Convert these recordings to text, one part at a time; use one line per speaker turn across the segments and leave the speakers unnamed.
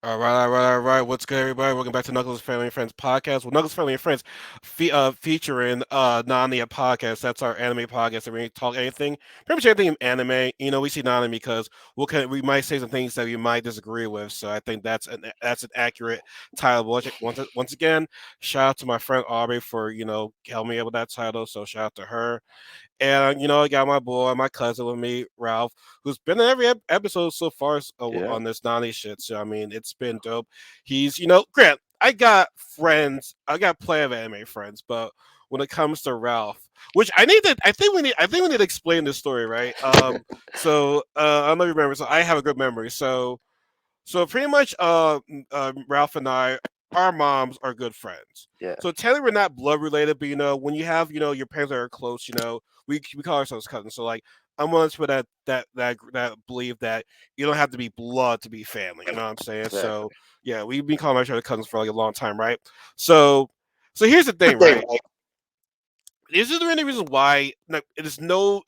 All right. What's good, everybody? Welcome back to Knuckles Family and Friends podcast. Well, Knuckles Family and Friends featuring Nani, a podcast. That's our anime podcast. And we talk anything, pretty much anything anime. We see Nani because we might say some things that we might disagree with. So I think that's an accurate title. Once again, shout out to my friend Aubrey for helping me out with that title. So shout out to her. And I got my boy, my cousin with me, Ralph, who's been in every episode so far
Yeah.
on this Nani shit. So I mean, it's been dope. He's, Grant. I got friends. I got plenty of anime friends, but when it comes to Ralph, which I think we need to explain this story, right? I don't know if you remember. So I have a good memory. So pretty much, Ralph and I, our moms are good friends.
Yeah.
So technically, we're not blood related, but when you have your parents that are close, we call ourselves cousins. So like, I'm willing to put that belief that you don't have to be blood to be family. You know what I'm saying? So
Exactly.
yeah, we've been calling each other cousins for like a long time, right? So so here's the thing, right? This is the only reason why like, it's no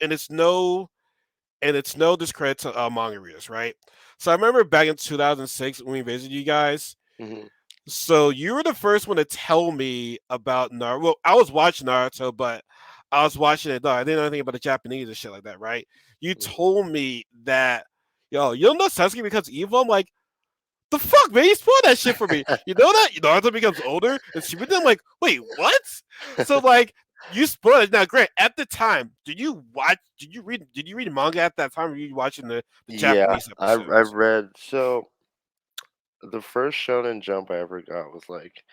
discredit to manga readers, right? So I remember back in 2006 when we visited you guys.
Hmm.
So you were the first one to tell me about Naruto. Well, I was watching Naruto, but I was watching it. No, I didn't know anything about the Japanese and shit like that, right? You told me that, yo, you don't know Sasuke becomes evil. I'm like, the fuck, man? You spoiled that shit for me. You know that? Naruto becomes older and Shippuden. I'm like, wait, what? So like, you spoiled it. Now, Grant, at the time, did you watch? Did you read manga at that time? Or were you watching the
Yeah,
Japanese
I
episodes?
read the first Shonen Jump I ever got was like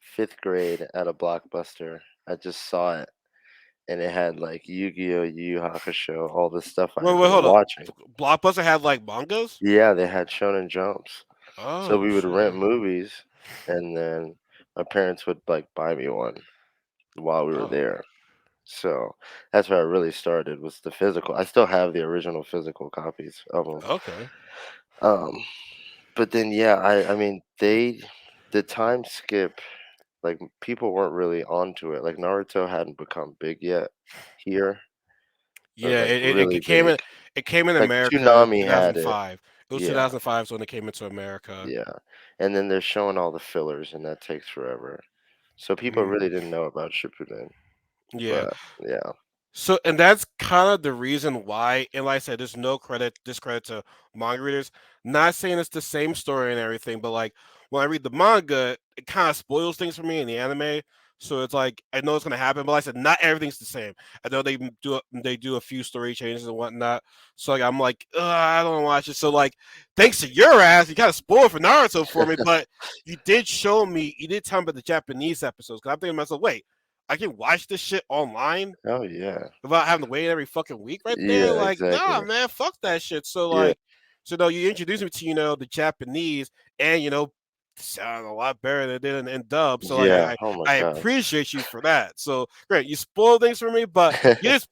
fifth grade at a Blockbuster. I just saw it, and it had like Yu-Gi-Oh, Yu Yu Hakusho, all the stuff I had
Wait,
been
hold up.
watching.
Blockbuster had like mangas.
Yeah, they had Shonen Jumps, so
Oh
we would
shit.
rent movies, and then my parents would like buy me one while we were
Oh,
there. So that's where I really started was the physical. I still have the original physical copies of them.
okay.
Um, but then yeah, I mean the time skip, like people weren't really onto it. Like Naruto hadn't become big yet here, or
Yeah,
like
it
really
came
big.
in. It came in
Like
America
Toonami had it.
2005. It was
Yeah,
2005 when it came into America.
yeah. And then they're showing all the fillers, and that takes forever. So people really
Mm,
didn't know about Shippuden.
yeah.
But yeah,
So, and that's kind of the reason why. And like I said, there's no discredit to manga readers. Not saying it's the same story and everything, but like when I read the manga, it kind of spoils things for me in the anime. So it's like I know it's gonna happen, but like I said, not everything's the same. I know they do a few story changes and whatnot. So like I'm like, I don't watch it. So like, thanks to your ass, you kind of spoiled for Naruto for me, but you did tell me about the Japanese episodes. Cause I'm thinking to myself, wait, I can watch this shit online
oh yeah,
without having to wait every fucking week right there.
yeah,
Like, nah,
exactly.
man, fuck that shit. So
Yeah,
like, so no, you introduced me to the Japanese, and sound a lot better than it did in dub. So like,
yeah. Oh my
I
god.
appreciate you for that. So great, you spoiled things for me, but you didn't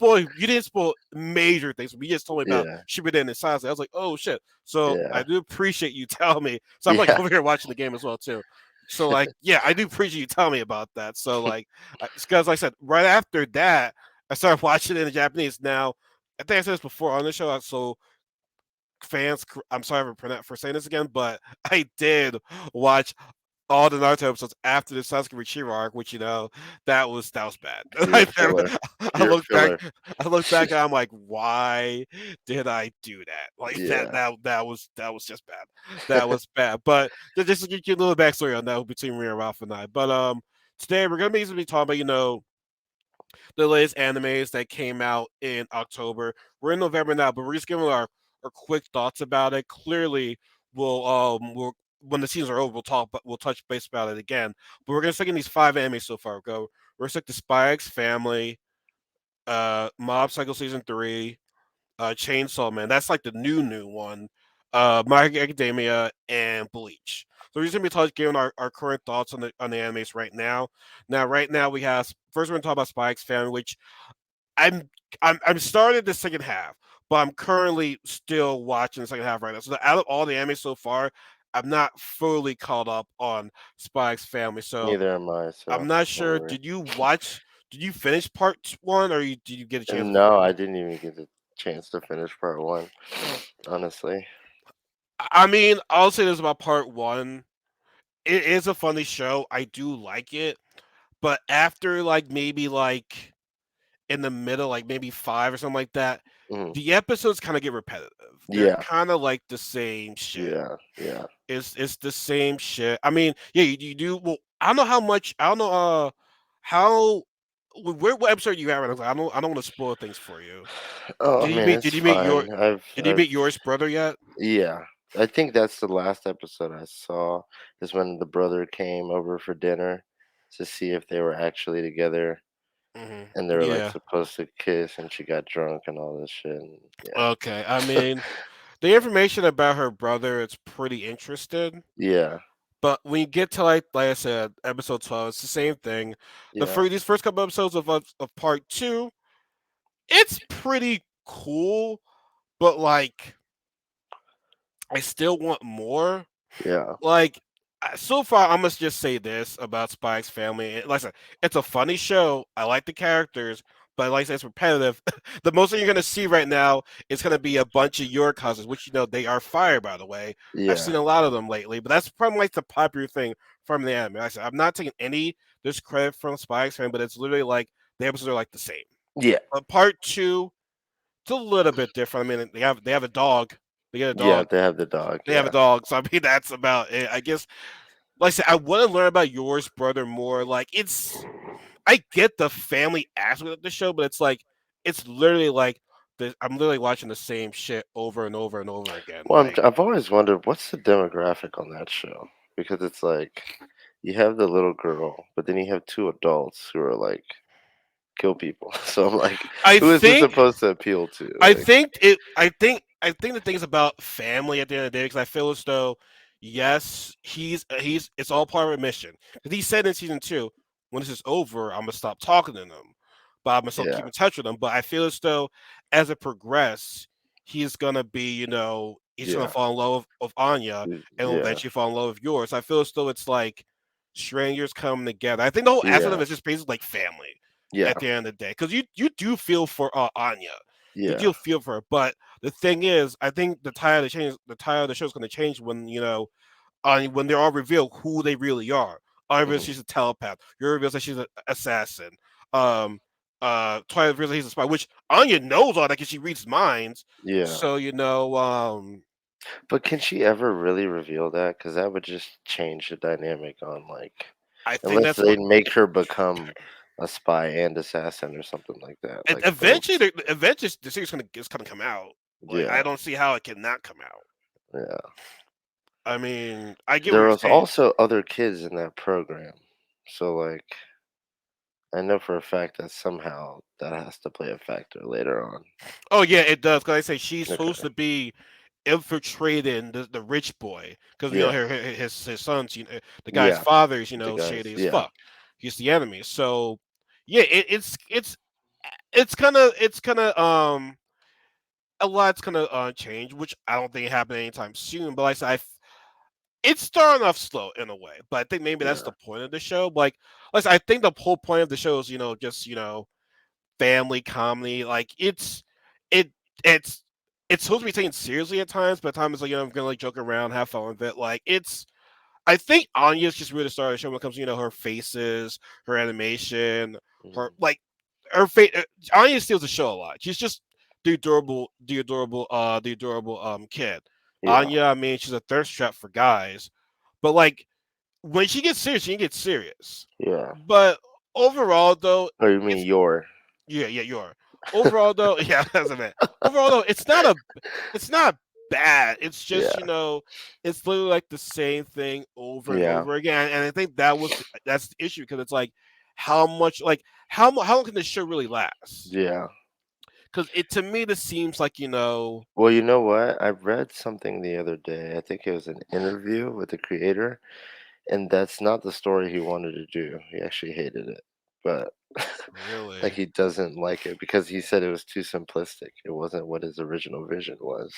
spoil major things. You just told me about
Yeah,
Shippuden and Sasuke. I was like, oh shit. So
yeah,
I do appreciate you telling me. So I'm like
yeah.
over here watching the game as well too. So like, yeah, I do appreciate you telling me about that. So like, because like I said, right after that, I started watching it in Japanese. Now, I think I said this before on the show, so fans, I'm sorry for saying this again, but I did watch all the Naruto episodes after the Sasuke Richiro arc, which that was bad.
You're a filler.
I
You're a
look back,
filler.
I look back, and I'm like, why did I do that? Like
Yeah.
that was just bad. That was bad. But just to give you a little backstory on that between me and Ralph and I. But today we're gonna basically be talking about the latest animes that came out in October. We're in November now, but we're just giving our quick thoughts about it. Clearly, we'll when the seasons are over, we'll touch base about it again. But we're gonna stick in these five animes so far. We're stick to Spy X Family, Mob Psycho season 3, Chainsaw Man. That's like the new one. My Hero Academia and Bleach. So we're just gonna be giving our current thoughts on the animes right now. Now, right now we have first we're gonna talk about Spy X Family, which I'm I'm started the second half, but I'm currently still watching the second half right now. So out of all the anime so far, I'm not fully caught up on Spy X Family. So
Neither am I,
I'm
so
not
don't
sure.
worry.
Did you finish part one, or did you get a chance
And
before
no,
that?
I didn't even get the chance to finish part one, honestly.
I mean, I'll say this about part one. It is a funny show. I do like it, but after like maybe like in the middle, like maybe five or something like that,
Mhm.
the episodes kind of get repetitive. They're
Yeah,
kind of like the same shit.
yeah, yeah.
It's the same shit. I mean, yeah, you do. Well, I don't know how much. I don't know. How. Where what episode you at right now? I don't want to spoil things for you.
Oh man,
Did
it's
you meet your
fine. I've
Did you
I've
meet yours brother yet?
Yeah. I think that's the last episode I saw is when the brother came over for dinner to see if they were actually together and they were like
Yeah.
supposed to kiss and she got drunk and all this shit. And yeah.
Okay. I mean, the information about her brother is pretty interesting.
Yeah.
But when you get to like I said, episode 12, it's the same thing.
Yeah.
These first couple episodes of part two, it's pretty cool, but like I still want more.
Yeah.
Like so far, I must just say this about Spike's Family. Like I said, it's a funny show. I like the characters, but like I said, it's repetitive. The most thing you're gonna see right now is gonna be a bunch of your cousins, which you know they are fire, by the way. I've
Yeah.
seen a lot of them lately, but that's probably like the popular thing from the anime. Like I said, I'm not taking any discredit from Spike's Family, but it's literally like the episodes are like the same.
Yeah.
But part two, it's a little bit different. I mean, they have a dog. They get a
Yeah.
dog.
They have the dog.
They have a
Yeah.
dog. So I mean, that's about it. I guess like I said, I want to learn about yours, brother, more. Like it's, I get the family aspect of the show, but it's like, it's literally like, I'm literally watching the same shit over and over and over again.
Well,
Like,
I've always wondered what's the demographic on that show because it's like you have the little girl, but then you have two adults who are like kill people. So I'm like,
I
who is this
think
supposed to appeal to? Like,
I think the thing's about family at the end of the day because I feel as though yes, he's it's all part of a mission. Because he said in season two, when this is over, I'm gonna stop talking to them, but I'm gonna still keep
yeah,
in touch with them. But I feel as though as it progresses, he's gonna be he's gonna
yeah,
fall in love with Anya and will
yeah,
eventually fall in love with yours. I feel as though it's like strangers coming together. I think the whole aspect of
yeah,
it is just basically like family
yeah,
at the end of the day because you do feel for Anya, you
yeah,
do feel for her. But the thing is, I think the title of the show is going to change when when they're all revealed who they really are. Anya reveals
mhm,
she's a telepath. You reveals that she's an assassin. Um, Twilight reveals that he's a spy, which Anya knows all that because she reads minds.
yeah.
So
But can she ever really reveal that? Because that would just change the dynamic on like,
I think
unless
that's
they
what
make her become a spy and assassin or something like that, like
eventually
both.
the series is gonna come out. Like I
Yeah,
don't see how it cannot come out.
yeah.
I mean, I get what
There
you're
was
saying.
also other kids in that program, so like I know for a fact that somehow that has to play a factor later on.
Oh yeah, it does. Cause I say she's supposed
Okay.
to be infiltrating the rich boy. Cause
Yeah.
his sons, the guy's
Yeah.
father is
The guys.
shady as
Yeah.
fuck. He's the enemy. So yeah, it's kind of a lot's gonna change, which I don't think it happen anytime soon. But like I said, it's starting off slow in a way. But I think maybe that's
Yeah.
the point of the show. Like I said, I think the whole point of the show is just family comedy. Like it it's it's supposed to be taken seriously at times, but at times it's like I'm gonna like joke around, have fun with it. Like it's I think Anya's just really the star of the show when it comes to her faces, her animation, her
Mhm.
like her face. Anya steals the show a lot. She's just the adorable kid.
Yeah.
Anya, I mean, she's a thirst trap for guys, but like when she gets serious, she gets serious.
Yeah.
But overall, though,
Oh, you mean
it's
your?
yeah, you are. Overall, though, yeah, that's a man. Overall, though, it's not bad. It's just
Yeah.
it's literally like the same thing over and
Yeah.
over again. And I think that's the issue because it's like how much like how long can this show really last?
Yeah.
Because it to me this seems like
Well, you know what? I read something the other day. I think it was an interview with the creator, and that's not the story he wanted to do. He actually hated it. But like
really.
he doesn't like it because he said it was too simplistic. It wasn't what his original vision was.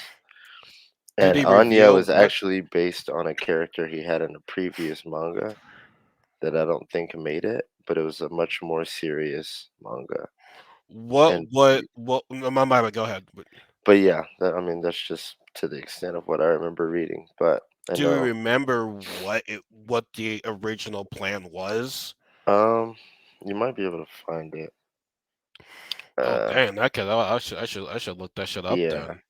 Did
And
he
Anya
reveal
was
what
actually based on a character he had in a previous manga that I don't think made it, but it was a much more serious manga. And
what? My mind. Go ahead.
but yeah, that, I mean that's just to the extent of what I remember reading, but I
Do we
know.
remember what the original plan was?
Um, you might be able to find it.
Oh
Uh,
dang, that could I should look that shit up
yeah.
then.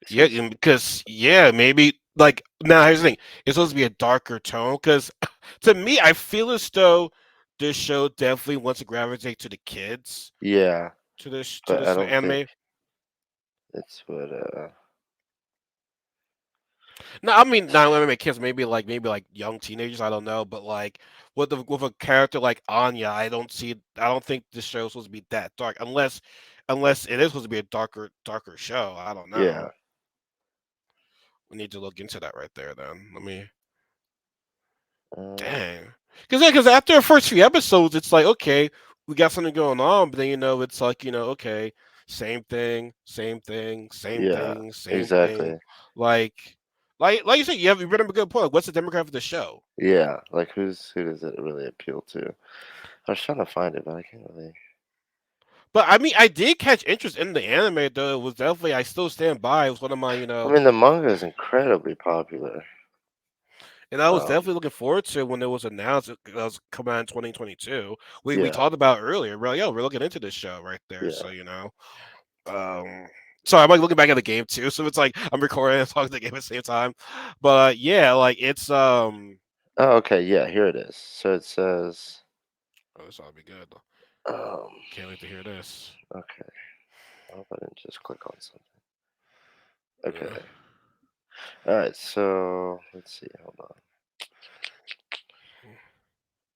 It
Yeah,
says
because yeah, maybe like now here's the thing. It's supposed to be a darker tone because to me, I feel as though this show definitely wants to gravitate to the kids
yeah,
to
but I
this
don't think
anime.
it's what.
No, I mean not anime kids, maybe like young teenagers. I don't know, but like with a character like Anya, I don't think this show is supposed to be that dark unless it is supposed to be a darker show. I don't know.
Yeah.
We need to look into that right there. Then let me.
Uh,
Dang. Because after the first few episodes, it's like, okay, we got something going on, but then, it's like, okay, same thing, same thing, same
yeah.
thing, same thing.
Exactly.
Like, like you said, you bring up a good point. Like, what's the demographic of the show?
Yeah. Like who does it really appeal to? I was trying to find it, but I can't really.
But I mean, I did catch interest in the anime, though. It was definitely, I still stand by. It was one of my,
I mean, the manga is incredibly popular.
and I was
Um,
definitely looking forward to when it was announced it was coming out in 2022. We
yeah,
talked about it earlier. We're like, yo, we're looking into this show right there.
yeah.
So. Um, sorry, I'm like looking back at the game too, so it's like I'm recording and talking the game at the same time. But yeah, like it's
Oh, okay. Yeah, here it is. So it says.
oh, this ought to be good.
Um,
Can't wait to hear this.
okay. I hope I didn't just click on something.
Uh,
Okay. All right. So let's see. Hold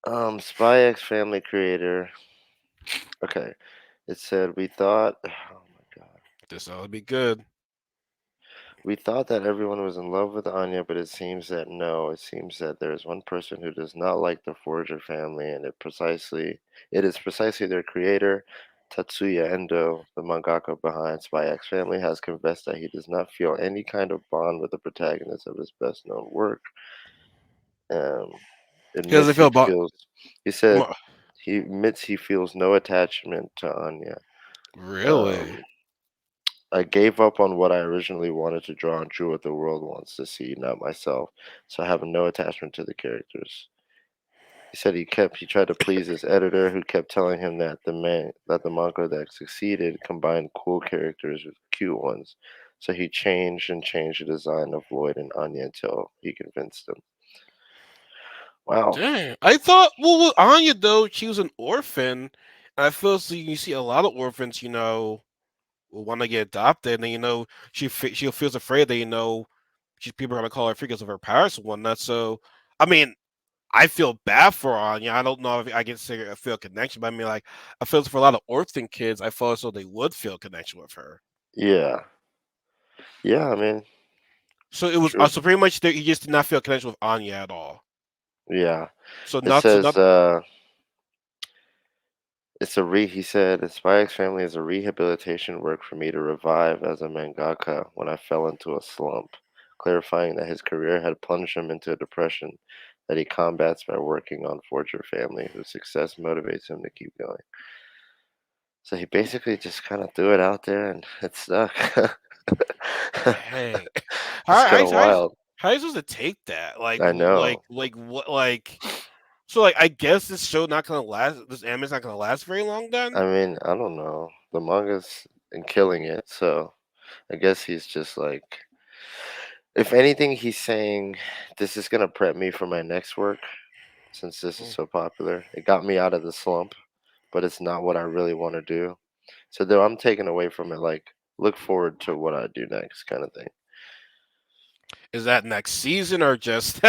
on. Spy X Family creator. Okay. It said we thought. Oh my god.
this ought to be good.
We thought that everyone was in love with Anya, but it seems that no. It seems that there is one person who does not like the Forger family, and it is precisely their creator, Tatsuya Endo, the mangaka behind Spy X Family, has confessed that he does not feel any kind of bond with the protagonist of his best-known work. Um,
How does
admits
it feel
he
about
feels. He said
mo-
he admits he feels no attachment to Anya.
really?
Um, I gave up on what I originally wanted to draw and drew what the world wants to see, not myself. So I have no attachment to the characters. He said he tried to please his editor, who kept telling him that the manga that succeeded combined cool characters with cute ones. So he changed the design of Lloyd and Anya until he convinced him. Wow.
Dang, I thought with Anya though she was an orphan. And I feel so you see a lot of orphans, will want to get adopted, and she feels afraid that people are gonna call her because of her powers and whatnot. So, I mean, I feel bad for Anya. I don't know if I can say I feel a connection, but I mean, like, I feel for a lot of orphan kids, I feel as though they would feel a connection with her.
Yeah. Yeah, I mean,
So it was
true.
so pretty much he just did not feel a connection with Anya at all.
Yeah.
So
It
not so
says
not
he said, Spy X Family is a rehabilitation work for me to revive as a mangaka when I fell into a slump, clarifying that his career had plunged him into a depression that he combats by working on Forger Family, whose success motivates him to keep going. So he basically just kind of threw it out there and it stuck.
dang.
It's
How
kind of
how how
wild.
how are you supposed to take that?
I know.
Like what like so like I guess this show not gonna last. This anime's not gonna last very long then.
I mean, I don't know. The manga's and killing it, so I guess he's just like, if anything, he's saying this is gonna prep me for my next work since this is
Mm.
so popular. It got me out of the slump, but it's not what I really want to do. So though I'm taking away from it, like look forward to what I do next, kind of thing.
Is that next season or just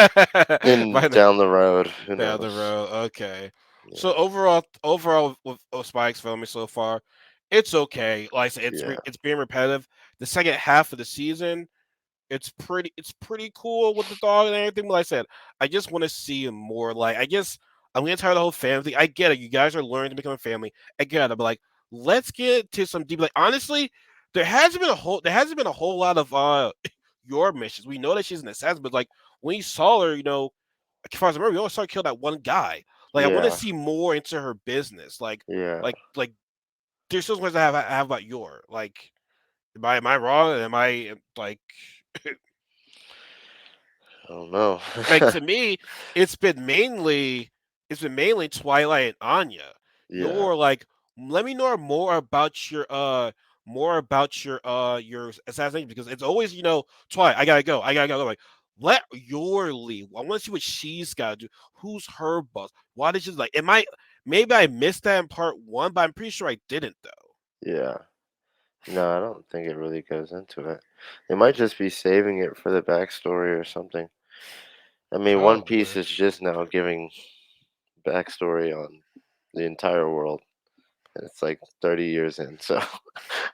And
by
down the road, who
down the
knows?
road? Okay. So
Yeah,
overall with Spike's filming so far, it's okay. Like I said,
yeah,
it's being repetitive. The second half of the season, it's pretty cool with the dog and everything. But like I said, I just want to see more. Like I guess I'm getting tired of the whole family thing. I get it. You guys are learning to become a family. I get it. But like, let's get to some deep. Like honestly, there hasn't been a whole lot of your missions. We know that she's an assassin, but like when you saw her, as far as I remember, you only saw her kill that one guy. Like I want to
yeah,
see more into her business. Like
yeah.
like like there's still questions I have about your like. Am I wrong? Am I like
I don't know.
like to me, it's been mainly it's been mainly Twilight and Anya.
Yeah,
You're like, let me know more about your assassination because it's always Twilight. I gotta go. Like, let your lead. I want to see what she's got to do. Who's her boss? Why did she like? Am I maybe I missed that in part one, but I'm pretty sure I didn't though.
yeah. No, I don't think it really goes into it. They might just be saving it for the backstory or something. I mean, One Piece
Probably.
is just now giving backstory on the entire world, and it's like 30 years in, so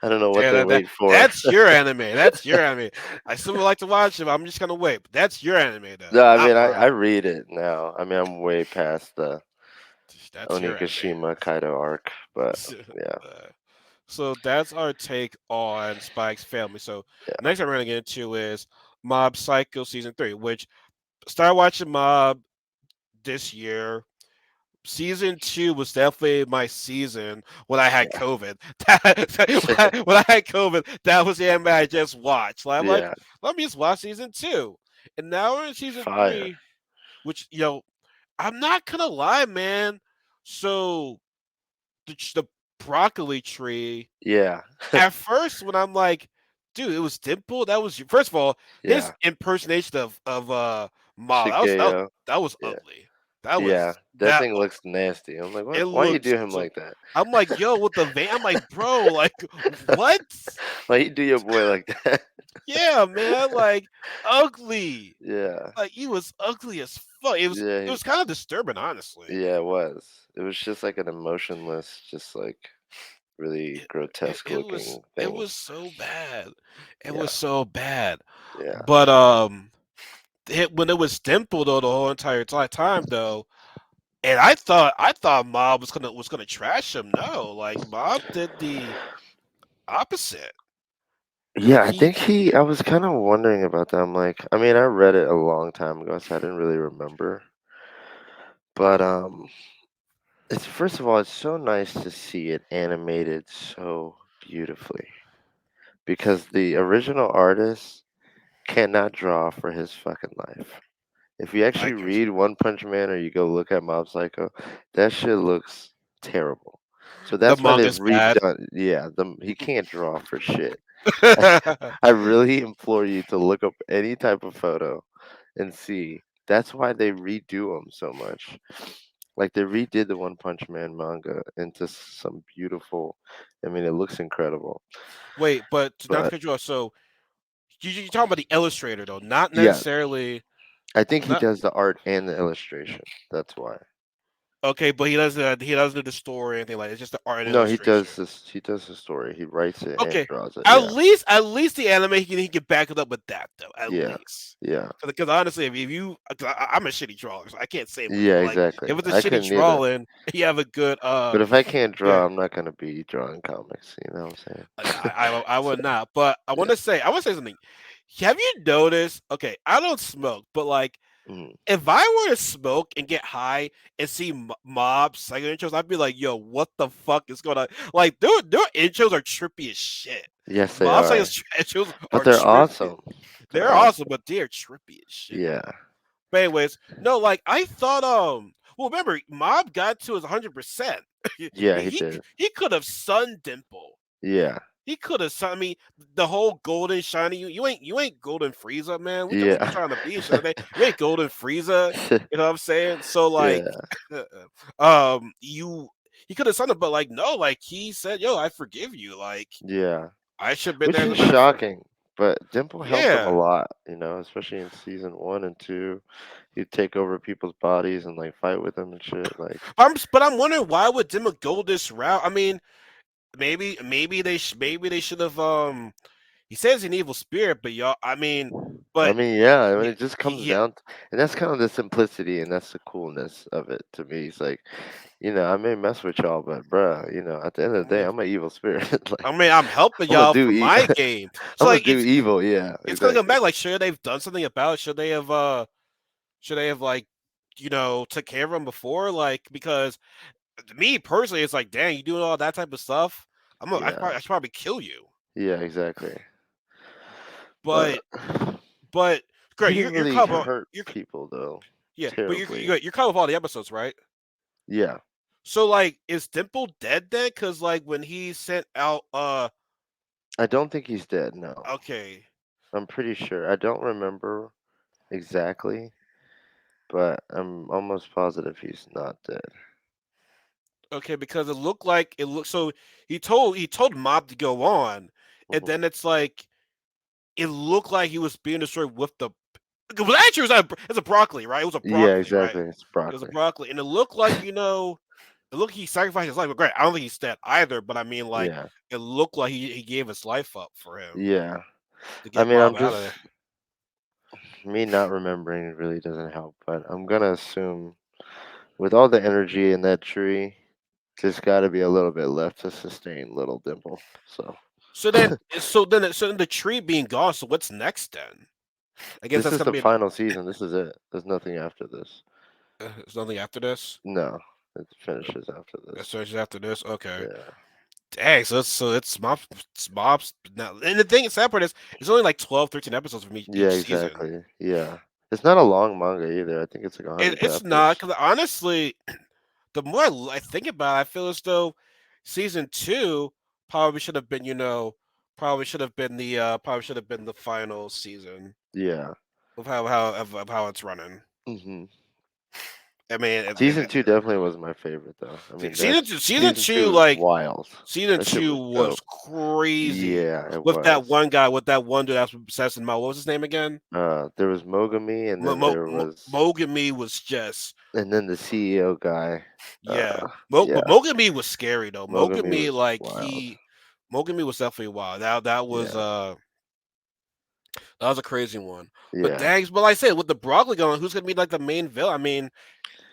I don't know what
Yeah,
they
that
wait for.
that's your anime. That's your anime. I still would like to watch it, but I'm just gonna wait. But that's your anime though,
No, I
not
mean, I
mine.
read it now. I mean, I'm way past the
That's your anime.
Onigashima Kaido arc, but yeah,
Uh, so that's our take on Spike's Family. So
yeah,
next one we're gonna get into is Mob Psycho season 3, which started watching Mob this year. Season 2 was definitely my season when I had
yeah,
COVID. When I had COVID, that was the anime I just watched. Like, I'm like,
yeah,
let me just watch season 2, and now we're in season
fire,
3, which I'm not gonna lie, man. So the broccoli tree.
yeah,
At first, when I'm like, dude, it was Dimple. That was first of all his
yeah,
impersonation of Ma.
Shikeyo,
That was
yeah,
ugly. That
yeah.
was
That
that.
thing looks nasty. I'm like,
It
why you
looked
do him
so.
like that?
I'm like, yo, with the van. I'm like, bro, like, what?
Why you do your boy like that?
Yeah, man, like, ugly.
Yeah,
Like, he was ugly as fuck. It was.
yeah,
It was kind of disturbing, honestly.
yeah. It was. It was just like an emotionless, just like really
It, it,
grotesque
it was.
looking
It
thing.
was so bad. It was
Yeah,
so bad.
yeah,
But when it was Dimple though the whole entire time though, and I thought Mob was gonna trash him. No, like Mob did the opposite.
yeah. I
He
think I was kind of wondering about that. I'm like, I mean, I read it a long time ago, so I didn't really remember. But it's first of all, it's so nice to see it animated so beautifully because the original artist cannot draw for his fucking life. If you
I
actually
guess
read One Punch Man or you go look at Mob Psycho, that shit looks terrible. So
the
that's why they've
manga's bad.
redone. Yeah, he can't draw for shit. I, I really implore you to look up any type of photo and see. That's why they redo them so much. Like they redid the One Punch Man manga into some beautiful. I mean, it looks incredible.
Wait, but to not to
But
cut you off, so you're talking about the illustrator though, not
yeah,
necessarily
I think he
not
does the art and the illustration. That's why.
okay, but he doesn't do the story or anything like that. It's just the art and
No, he does
illustration.
this. He does the story. He writes it and
Okay,
draws it.
at
Yeah,
least at least the anime he can back it up with that though. At
yeah,
least
yeah,
because honestly, if you, 'cause I'm a shitty drawer, so I can't say much.
yeah.
But like,
Exactly.
if it's a
I
shitty
couldn't either.
drawing, you have a good
But if I can't
yeah.
draw, I'm not gonna be drawing comics. You know what I'm saying?
I
So
would not. But I want to say something. Have you noticed? Okay, I don't smoke, but like
mm,
if I were to smoke and get high and see Mob Psycho intros, I'd be like, "Yo, what the fuck is going on?" Like, their intros are trippy as shit.
yes, they
Mob
are.
Psycho's intros
But
are
they're
trippy.
awesome. They're
They're awesome,
awesome.
but they're trippy as shit.
Yeah,
But anyways, no, like I thought. Well, remember, Mob got to his 100%. he
yeah. He
he
did.
he could have Sun Dimple.
Yeah,
He could have. I mean, the whole golden shiny. You ain't golden Frieza, man. What you
yeah,
trying to be? You ain't golden Frieza. You know what I'm saying? So like,
yeah,
you he could have done it, but like no, like he said, "Yo, I forgive you." Like
yeah.
I should have been
Which
there in
is
the very first.
shocking. But Dimple helped him a
Yeah,
lot, especially in season 1 and 2. He'd take over people's bodies and like fight with them and shit. Like,
but I'm wondering why would Dimma go this route? I mean, maybe they should have He says he's an evil spirit, but y'all, I mean,
I
but
mean, yeah, I mean,
yeah,
it just comes
yeah,
down and that's kind of the simplicity and that's the coolness of it to me. It's like, I may mess with y'all, but bruh, at the end of the day, I'm an evil spirit. Like,
I mean, I'm helping
I'm gonna
y'all
do
for my game. So
I'm gonna
like
do evil. Yeah,
it's gonna come
exactly.
back like should they've done something about it? Should they have like took care of him before? Like because to me personally it's like dang, you doing all that type of stuff. I
Yeah,
should probably kill you.
Yeah, exactly. But
But but
he
great,
didn't
you're
really
caught
hurt
you're
people though,
yeah, but
terribly.
you're caught with all the episodes, right?
Yeah,
So like, is Dimple dead then? Because like when he sent out
I don't think he's dead. No,
okay.
I'm pretty sure. I don't remember exactly, but I'm almost positive he's not dead.
Okay, because it looked so he told Mob to go on, and
Hmm.
then it's like it looked like he was being destroyed with the well, actually it was a broccoli, right? It was a
Yeah,
broccoli, right?
exactly. It's
It was a
broccoli.
broccoli, and it looked like it looked he sacrificed his life. But great, I don't think he's dead either. But I mean, like
Yeah,
it looked like he gave his life up for him
yeah.
to
I
get
mean, I'm
Mob out of there.
just me not remembering really doesn't help, but I'm gonna assume with all the energy in that tree, there's got to be a little bit left to sustain Little Dimple. So
So then the tree being gone. So what's next then? I guess
this
that's
is
gonna
the
be
final season. This is it. There's nothing after this.
there's nothing after this.
No, it finishes after
That's
this.
just after this. Okay.
Yeah.
Dang, so it's mobs now. And the thing sad part is it's only like 12, 13 episodes from
Yeah,
each season.
exactly. Yeah. It's not a long manga either. I think it's like 100
It's not
chapters.
because honestly, the more I think about it, I feel as though season two probably should have been, probably should have been the final season
Yeah.
of how it's running.
Hmm.
I mean,
Season 2 definitely was my favorite though. I mean, that
season
season
two
2 was
like
wild.
season
That shit
two
was
was
dope.
crazy
Yeah, it
with that
was.
one guy with that one dude that's obsessed with Mao. What was his name again?
There was Mogami, and then there was,
Mogami was just
and then the CEO guy.
yeah. But
Yeah,
Mogami was scary though.
Mogami was wild.
Mogami was definitely wild. That was
Yeah,
that was a crazy one. But
yeah.
dang, but like I said, with the broccoli going, who's gonna be like the main villain? I mean,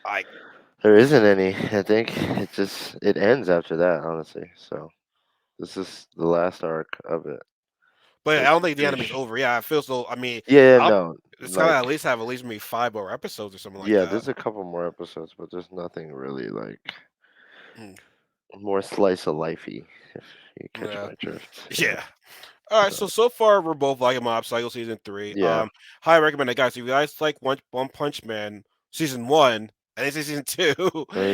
like,
There isn't any. I think it ends after that, honestly. So this is the last arc of it.
but I
It's
don't think the anime's
finished.
over. Yeah, I feel so. I mean,
Yeah,
I'll
no,
it's gotta
like,
at least have at least maybe 5 more episodes or something like
yeah,
that.
there's a couple more episodes, but there's nothing really like
Mm,
more slice of lifey, if you catch
yeah,
my drift. Yeah.
yeah. All right,
So
so far we're both liking Mob Psycho season three.
yeah,
Highly recommend it, guys. If you guys like One Punch Man season one, I didn't say season two.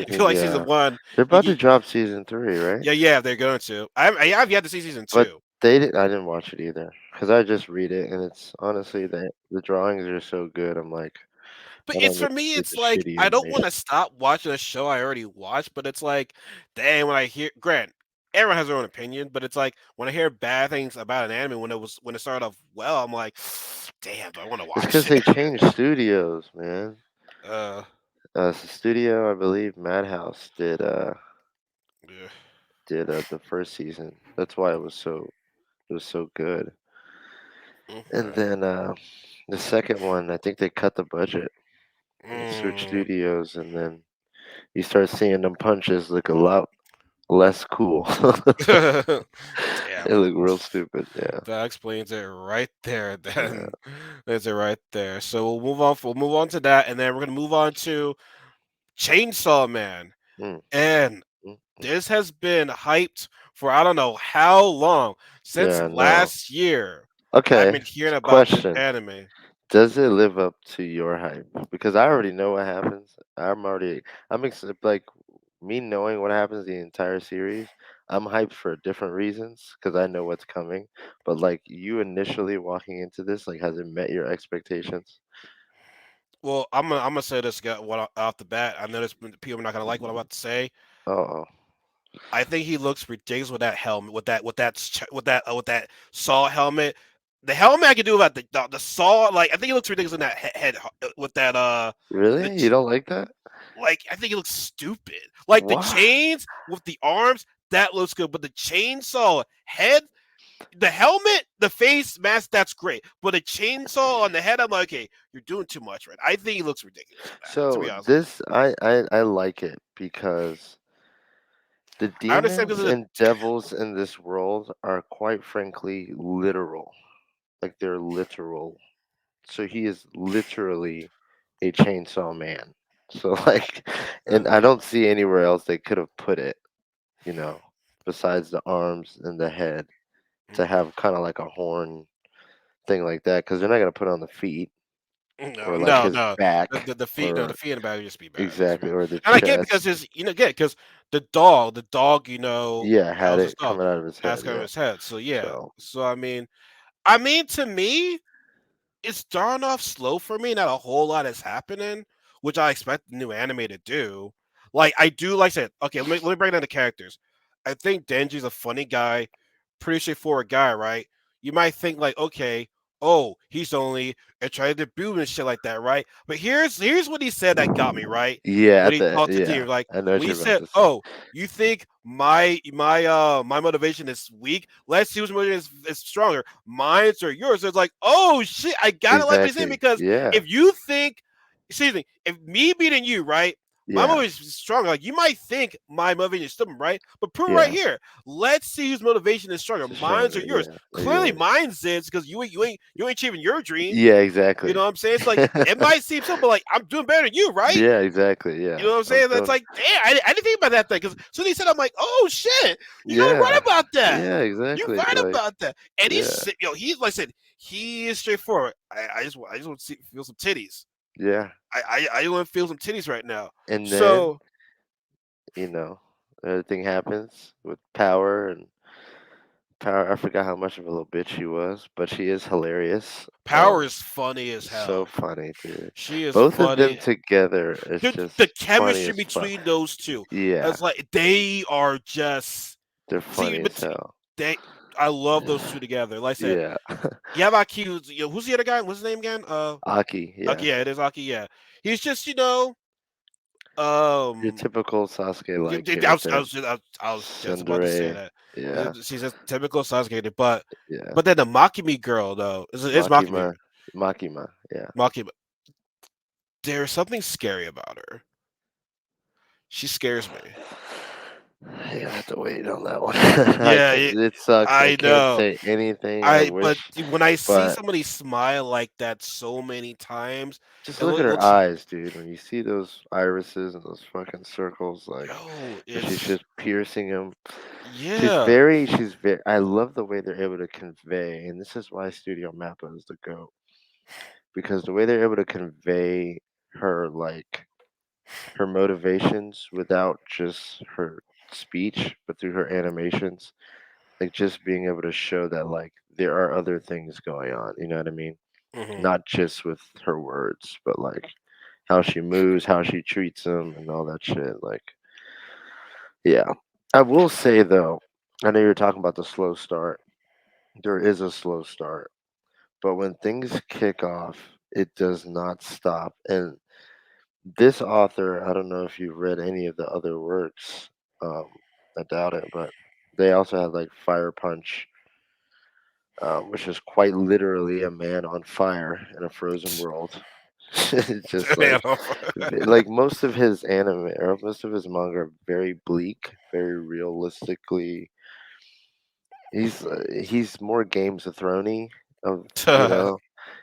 If you
anything.
like season
Yeah,
one,
they're about to drop season 3, right?
yeah, they're going to. I have yet to see season
But
two,
I didn't watch it either because I just read it, and it's honestly the drawings are so good. I'm like,
but
I
it's
don't need
for
to
me.
see
It's
the
like
shitty
I don't want to
animation.
stop watching a show I already watched, but it's like, dang, when I hear Grant. Everyone has their own opinion, but it's like when I hear bad things about an anime when it started off well, I'm like, damn, do I want to
It's
watch
because they
it?
changed studios, man.
uh,
The studio, I believe, Madhouse
yeah,
did the first season. That's why it was so good. And
okay.
then the second one, I think they cut the budget and switched
Mm.
studios, and then you start seeing them punches look a lot less cool. It
Damn.
look real stupid. Yeah,
That explains it right there.
yeah.
Then that's it right there. So we'll move on. We'll move on to that, and then we're gonna move on to Chainsaw Man.
Mm,
And
mm, mm.
this has been hyped for I don't know how long since
Yeah, no.
last year. I've
Okay.
been hearing about this
Question:
anime.
does it live up to your hype? Because I already know what happens. Like me knowing what happens the entire series. I'm hyped for different reasons because I know what's coming. But like you initially walking into this, like has it met your expectations?
Well, I'm gonna say this off the bat. I know people are not gonna like what I'm about to say.
Oh,
I think he looks ridiculous with that helmet, with that saw helmet. The helmet I can do about the saw, like I think he looks ridiculous in that with that the
really? You
ch-
don't like that?
like I think it looks stupid. Like the
What?
chains with the arms, that looks good, but the chainsaw head, the helmet, the face mask, that's great. But a chainsaw on the head, I'm like, okay, you're doing too much, right? I think he looks ridiculous in that. To
So
be honest with you,
this, I like it because the
I understand
demons
because
and devils in this world are quite frankly literal. Like they're literal. So he is literally a chainsaw man. So like, and I don't see anywhere else they could have put it, you know, besides the arms and the head. to have kind of like a horn thing like that because they're not gonna put on the feet or
No,
like
no,
his
no.
back
The feet, no, the
or
feet in the back would just be bad. Just be,
exactly or the
and I get it because
chest.
his, get because the dog,
Yeah,
that
had
was his
it
dog,
coming out of his
has
head.
kind of
Yeah.
his head. So yeah.
So
So I mean, to me, it's starting off slow for me. Not a whole lot is happening, which I expect the new anime to do. Like I do, like I said. Okay, let me break down the characters. I think Denji's a funny guy, pretty straightforward guy, right? You might think like, okay, oh, he's only a trying to build and shit like that, right? But here's what he said that got me right
yeah,
when
at
he
the
talked to
yeah,
Dean, like
I know what
when he
you're about
said,
to say.
"Oh, you think my motivation is weak? Let's see whose motivation is stronger, mine's or yours." So it's like, oh shit, I gotta like what he's saying
Exactly.
because
Yeah.
if you think, excuse me, if me beating you, right, my
Yeah.
motivation is stronger. Like you might think my motivation is stubborn, right? But prove it right
Yeah.
here. Let's see whose motivation is stronger, mine's or
Stronger.
yours.
Yeah.
Clearly,
Yours.
mine's is because you ain't achieving your dream.
Yeah.
You
Exactly.
know what I'm saying? It's like it might seem simple, like I'm doing better than you, right?
yeah. Exactly. Yeah.
You know what I'm
I'm
saying? That's
doing.
like, damn, I didn't think about that thing. Because so he said, I'm like, oh shit, you are right
Yeah.
about that.
Yeah.
You're
Exactly.
right
Like.
about that. And
Yeah.
he's like I said, he is straightforward. I just want to feel some titties.
Yeah.
I want to feel some titties right now.
And then
So
you know, everything happens with power and power. I forgot how much of a little bitch she was, but she is hilarious.
Power is funny as
So
hell.
funny, dude.
She is
Both of them
funny.
together is
The
just funny
chemistry
as fuck.
between those two,
Yeah,
it's like they are just
they're
see,
funny
but
as hell.
they. I love those two together. Like I said,
Yeah.
Yabaki, who's the other guy? What's his name again?
Aki,
Okay,
yeah.
yeah, it is Aki. Yeah, he's just
Your typical Sasuke like
I was I
character.
was just, I was just about to say
Tsundere.
that.
Yeah,
She's a typical Sasuke, but
yeah.
then the Makimi girl though is
Makima.
Makimi.
Makima, yeah.
Makimi. There's something scary about her. She scares me.
You have to wait on that one.
Yeah,
It sucks. I
I
can't
know.
say anything. I
But
wish,
when I see
but
somebody smile like that so many times,
just
it
look at her
looks
eyes, dude. When you see those irises and those fucking circles, like,
yo,
and she's
it's
just piercing them.
yeah.
She's very. I love the way they're able to convey, and this is why Studio Mappa is the goat because the way they're able to convey her like her motivations without just her speech, but through her animations, like just being able to show that like there are other things going on. You know what I mean?
Hmm.
Not just with her words, but like how she moves, how she treats them, and all that shit. Like, yeah. I will say though, I know you're talking about the slow start. There is a slow start, but when things kick off, it does not stop. And this author, I don't know if you've read any of the other works. Um, I doubt it, but they also have like Fire Punch, which is quite literally a man on fire in a frozen world. It's just
Man,
like most of his anime or most of his manga are very bleak, very realistically. He's more Games of Thrones of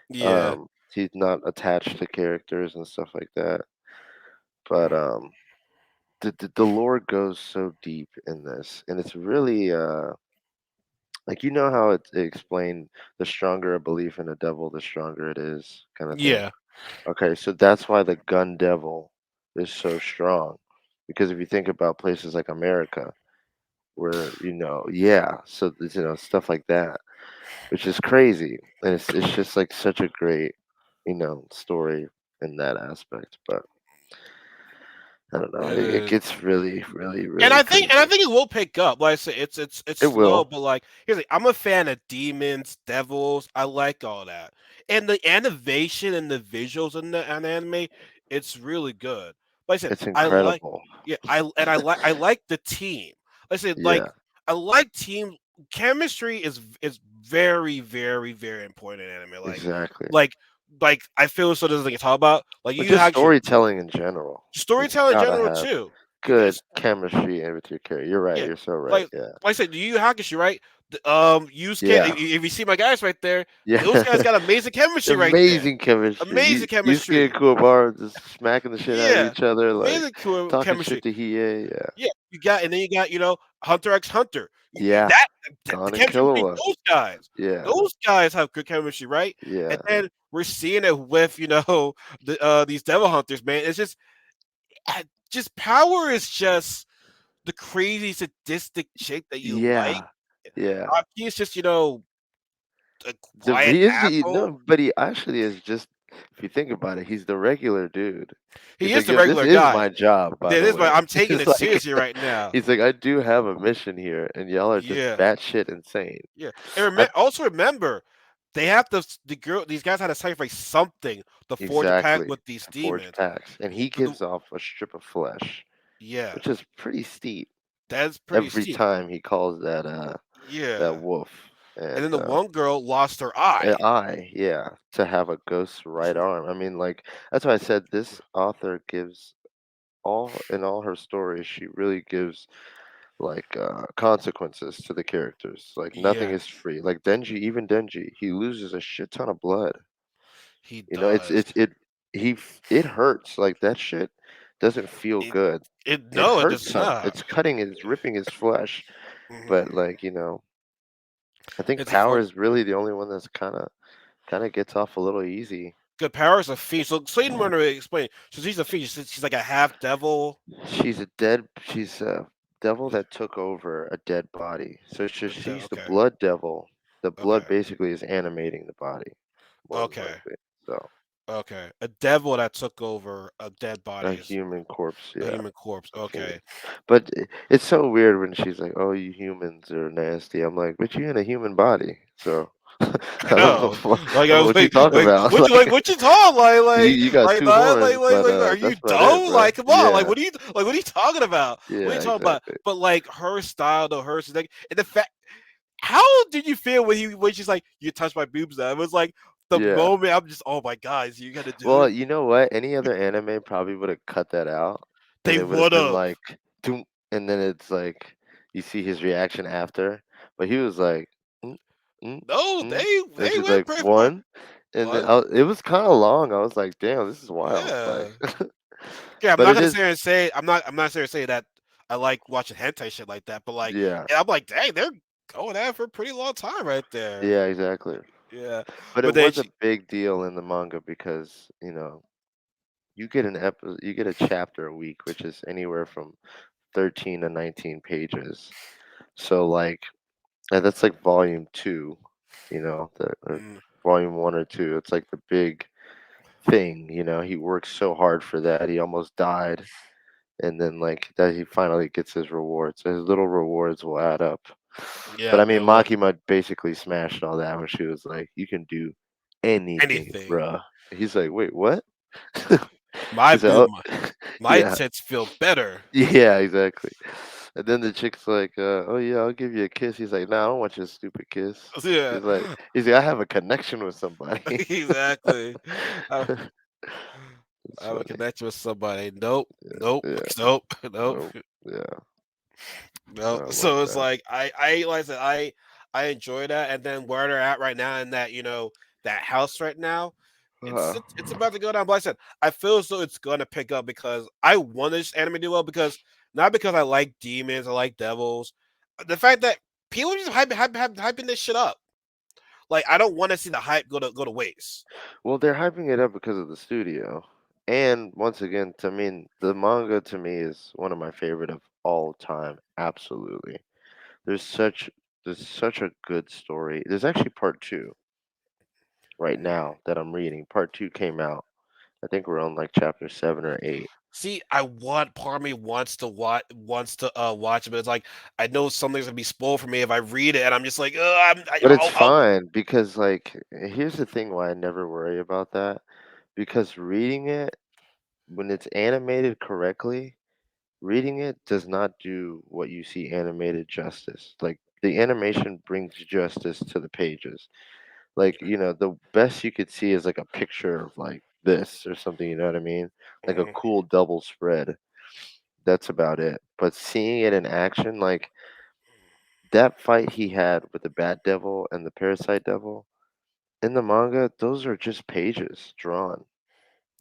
yeah,
he's not attached to characters and stuff like that. But the lore goes so deep in this, and it's really like you know how it explained the stronger a belief in a devil, the stronger it is, kind of thing.
yeah,
Okay, so that's why the gun devil is so strong, because if you think about places like America, where yeah, so stuff like that, which is crazy, and it's just like such a great story in that aspect, but. I don't know.
it
It
is.
gets really, really,
And
really
I think and I
crazy.
think it will pick up. Like I said, it's
It
slow,
will.
but like here's the, I'm a fan of demons, devils. I like all that, and the animation and the visuals in the anime, it's really good. Like I said,
It's
I like
incredible.
yeah, I like the team. Like I said,
Yeah,
I like team chemistry is very very very important in anime.
exactly.
Like I feel so doesn't get talked about. Like
But
you
just
actually
storytelling in general. Like you
storytelling in
gotta
general
have
too.
good chemistry in with your character. You're right.
Yeah,
You're so right.
like
Yeah.
I said, do you Hakushi, right? Yusuke,
Yeah.
if you see my guys right there, those guys
Yeah.
got amazing chemistry right there.
Amazing chemistry.
Amazing
Yusuke and
chemistry.
Kuwabara just smacking the shit out of
Yeah,
each other, like
amazing
talking shit
chemistry.
to Hiei. Yeah.
Yeah, you got, and then you got Hunter x Hunter.
Yeah.
that the
Gone and
chemistry between
Killua. Yeah.
those guys have good chemistry, right? And
Yeah.
then we're seeing it with these devil hunters, man. It's just power is just the crazy sadistic chick that you like.
Yeah. Yeah.
He's just a
The
quiet
reason you
asshole.
know, but he actually is just if you think about it, he's the regular dude.
He
He's
is
like,
the
"Yo, this
regular
is
guy.
my job, by
That
the
is, but
way."
I'm taking
It's
it
like
seriously right now.
he's like, "I do have a mission here, and y'all are just
Yeah,
batshit insane."
yeah. And
I
also remember, they have the girl. These guys had to sacrifice something to forge a pact
exactly
with these
to forge
demons.
packs, and he
The-
gives off a strip of flesh,
yeah,
which is pretty steep
that's pretty
every
steep.
time he calls that
Yeah,
wolf.
and
And
then the one girl lost her eye.
yeah, to have a ghost's right arm. I mean, like that's why I said this author gives all her stories. She really gives like consequences to the characters. Like nothing
Yeah,
is free. Like Denji, even Denji, he loses a shit ton of blood.
he
You know,
does.
it hurts. Like that shit doesn't feel
It
good.
it
It
no, it does
hurts him.
not.
It's cutting. It's ripping his flesh. But
Mhm.
like I think
It's
Power
unfortunate.
is really the only one that's kind of gets off a little easy.
Good power is a fiend. So Satan Runner explain. So she's a fiend. She's like a half devil.
She's a devil that took over a dead body. So she's the
Okay,
blood devil. The blood
okay,
basically is animating the body, more than
okay,
likely. So
okay. A devil that took over a dead
a
body's
human corpse,
a
yeah,
human corpse.
a human.
Okay,
But it's so weird when she's like, "Oh, you humans are nasty." I'm like, "But you're in a human body, so
I
I don't know
know. Like,
what you talk about." Like
what you talking?
you got two horns, but
Are you
that's about it,
dumb?
bro.
Like, come on.
Yeah,
What are you talking about? What are you
yeah,
talking about?
exactly.
But like her style, though, hers is like, and the fact. How did you feel when she's like, "You touched my boobs"? Now it was like the
Yeah.
moment I'm just, oh my god, you gotta do
Well,
it.
you know what? Any other anime probably would have cut that out, and
They
it would have
would
been
have.
like, "Doom," and then it's like you see his reaction after, but he was like, mm, mm,
No,
mm. And
they
she's
went
like
pretty far.
one, and then
What?
it was kind of long. I was like, "Damn, this is wild!" Like,
Yeah. Yeah, I'm
but
not
it
gonna
is,
say and say I'm not saying say that I like watching hentai shit like that, but like,
yeah,
and I'm like, dang, they're going at it for a pretty long time right there.
yeah, exactly.
Yeah,
But
but
it
then
was a
she,
big deal in the manga because you get a chapter a week, which is anywhere from 13 to 19 pages. So like yeah, that's like volume two, or
mm,
volume one or two. It's like the big thing, He works so hard for that. He almost died, and then like that, he finally gets his rewards. So his little rewards will add up. But
yeah,
I mean,
it will
Makima basically smashed all that when she was like, "You can do anything,
anything.
bruh." He's like, "Wait, what?"
My
He's like,
boob,
"Oh,
my
yeah,
tits feel better.
yeah, exactly." And then the chick's like, "Oh yeah, I'll give you a kiss." He's like, "Nah, I don't want your stupid kiss."
Yeah,
He's like, "I have a connection with somebody."
exactly. I,
It's
I have a
funny.
connection with somebody. Nope, nope,
Yeah.
nope, nope.
Nope. Yeah.
No,
I love
so it's
that.
like like I said, I enjoy that, and then where they're at right now in that that house right now,
Uh,
it's about to go down. But like I said, I feel as though it's gonna pick up because I want this anime to do well because not because I like demons, I like devils, the fact that people are just hyping this shit up. Like I don't want to see the hype go to waste.
well, they're hyping it up because of the studio. And once again, to me, the manga to me is one of my favorite of all time. Absolutely. There's such there's such a good story. There's actually part two right now that I'm reading. Part two came out. I think we're on like chapter 7 or 8.
See, I want part of me wants to watch it, but it's like I know something's gonna be spoiled for me if I read it, and I'm just like,
But it's fine because like here's the thing why I never worry about that. Because reading it when it's animated correctly, reading it does not do what you see animated justice. Like the animation brings justice to the pages. Like, the best you could see is like a picture of like this or something, you know what I mean? Like a
Mhm.
cool double spread. That's about it. But seeing it in action, like that fight he had with the Bat Devil and the Parasite Devil in the manga, those are just pages drawn,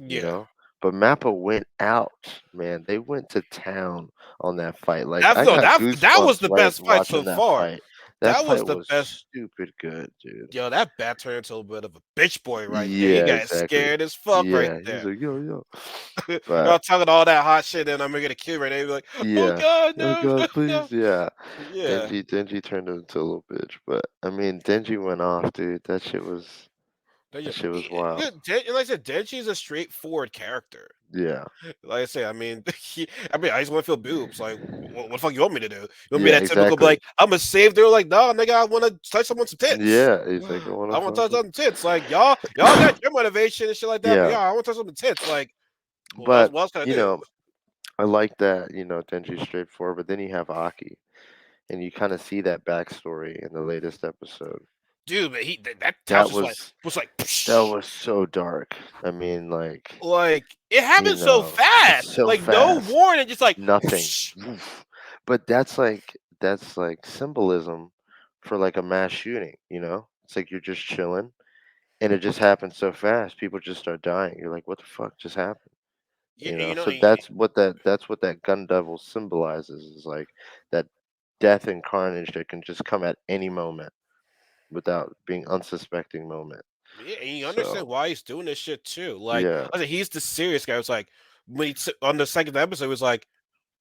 you
Yeah.
know? But Mappa went out, man. They went to town on that fight. Like
That
I
no,
got
that was
goosebumps
the
right
best fight so
watching that
far.
fight. That
That was
fight
the
was
best.
stupid good, dude.
Yo, that bat turned into a bit of a bitch boy right there. He
Yeah,
got
exactly.
scared as fuck right
Yeah, he was
there.
like, yo, yo.
Y'all
But
talking all that hot shit, and I'm gonna get a kill right now. Be like, oh
yeah.
god,
Oh
no,
God,
no.
please, yeah.
Yeah.
Denji turned into a little bitch. But I mean Denji went off, dude.
But
That
yeah,
shit was wild.
Like I said, Denji is a straightforward character.
Yeah.
Like I say, I mean, I just want to feel boobs. Like, what the fuck you want me to do? You want me
Yeah,
that typical,
exactly.
like, I'm gonna save? They're like, no, nigga, I want to touch someone's tits.
Yeah, he's like, I wanna
I want to
fuck
touch
him.
on tits. Like, y'all got your motivation and shit like that, but
Yeah.
yeah, I want to touch someone's tits. Like,
But,
what else can I
you
do?
know, I like that, Denji's straightforward, but then you have Aki, and you kind of see that backstory in the latest episode.
Dude, but that house
That
was like
was that
psh,
was so dark. I mean,
like it happened so
it's
fast,
so
like no
fast.
warning, just like
Nothing.
psh.
Woof. But that's like symbolism for like a mass shooting. It's like you're just chilling and it just happens so fast. People just start dying. You're like, what the fuck just happened?
Yeah, and you know,
So that's what that gun devil symbolizes is like that death and carnage that can just come at any moment without being unsuspecting moment.
yeah, and you understand
So
why he's doing this shit too. Like,
yeah,
I said, he's the serious guy. It's like when on the second episode, it was like,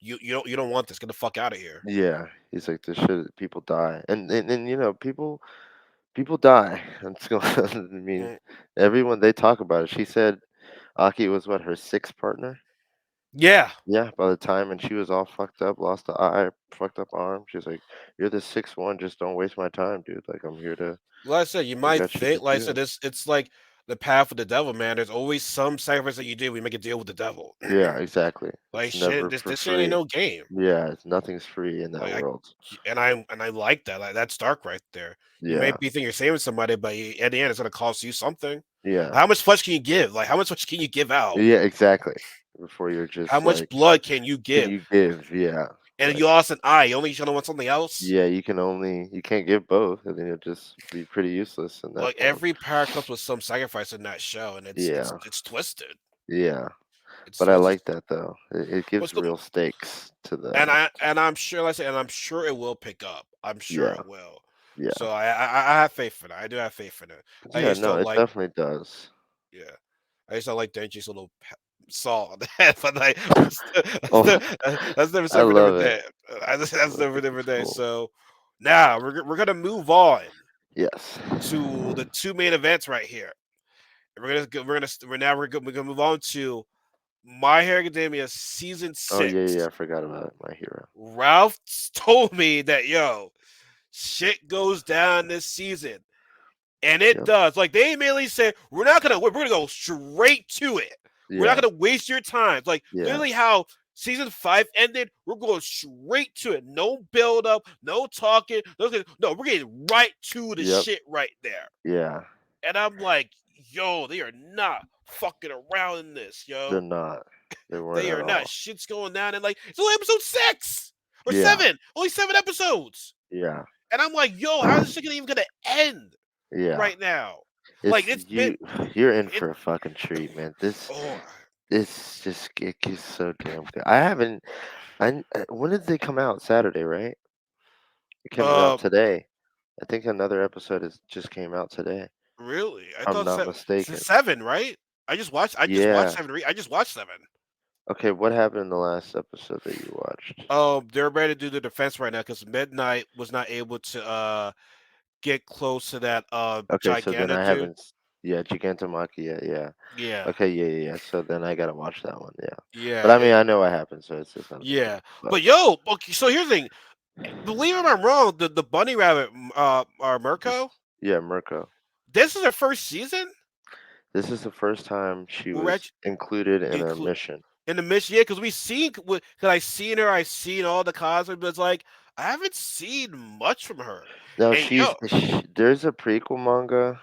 you don't want this. Get the fuck out of here.
yeah. He's like this shit. People die, and people die. It's going. I mean,
Mm,
everyone they talk about it. She said Aki was what her sixth partner.
yeah,
Yeah, by the time and she was all fucked up, lost the eye, fucked up arm. She's like, "You're the sixth one. Just don't waste my time, dude. Like I'm here to.
like I said, you
I
might
got shit to
think, like I said,
do."
it's like the path of the devil, man. There's always some sacrifice that you do. We make a deal with the devil.
Yeah, exactly.
Like
It's
shit,
never
this
for
this shit ain't
free.
no game.
Yeah, it's nothing's free in that
Like
world.
and I like that. Like that's dark right there. You may
Yeah,
be thinking you're saving somebody, but at the end, it's gonna cost you something.
yeah,
How much flesh can you give? Like how much flesh can you give out?
yeah, exactly. Before you're
How
just
much
like,
blood can you
can
give?
you give? Yeah,
And
like
you lost an eye. You only gonna want something else.
yeah, you can't give both, and then you'll just be pretty useless in that
Like
form.
every power comes with some sacrifice in that show, and it's it's
Yeah,
it's twisted.
yeah.
It's
But I
twisted.
like that though. It
But
gives
still,
real stakes to
and
the.
I'm sure, like I said, and I'm sure it will pick up. I'm sure
Yeah,
it will.
yeah,
So I have faith in it. I do have faith in it. I
yeah.
just
No,
don't
it
like,
definitely does.
yeah. I just don't like Denji's little saw on the head, but like
Oh,
that's never
I
so for a
love
different
it.
day. That's
Like
never a
it's
different day.
cool.
So now we're gonna move on
Yes.
to the two main events right here. We're gonna move on to My Hero Academia season
Oh yeah, yeah, yeah.
six.
I forgot about My Hero.
Ralph told me that shit goes down this season. And it
Yep.
does. Like they immediately said, we're gonna go straight to it. We're not
Yeah.
gonna waste your time. Like
Yeah.
literally how season 5 ended, we're going straight to it. No build up, no talking, no, we're getting right to the
Yep.
shit right there.
Yeah.
And I'm like, yo, they are not fucking around in this,
They're
yo.
not. They weren't
They
at
are not.
all.
Shit's going down, and like it's only episode 6 or
Yeah.
7. Only 7 episodes.
Yeah.
And I'm like, yo, how is this shit even gonna end
Yeah.
right now? Like
It's
it's been
you're in
it
for a fucking treat, man. This
oh
this just it gets so damn good. I haven't when did they come out? Saturday, right? It comes out
uh
today. I think another episode is just came out today.
really? I
If I'm
thought
not
this is
mistaken.
7, right? I just watched
Yeah.
7. I just watched 7.
Okay, what happened in the last episode that you watched?
They're ready to do the defense right now because Midnight was not able to get close to that
Okay, so then
gigantic
I
dude.
haven't yeah, Gigantomachia, yeah.
Yeah.
Okay, yeah, yeah, yeah. So then I gotta watch that one, yeah.
Yeah,
But I
yeah,
mean, I know what happened, so it's not a big
yeah.
deal. But
But yo, okay, so here's the thing. Believe it or I'm wrong, the bunny rabbit
this,
Mirko,
yeah, Mirko.
this is her first season?
This is the first time she
We're
was
actually
included in a mission.
in the mission, yeah, because because I seen her, I seen all the cosplay, but it's like I haven't seen much from her.
Now
And yo,
there's a prequel manga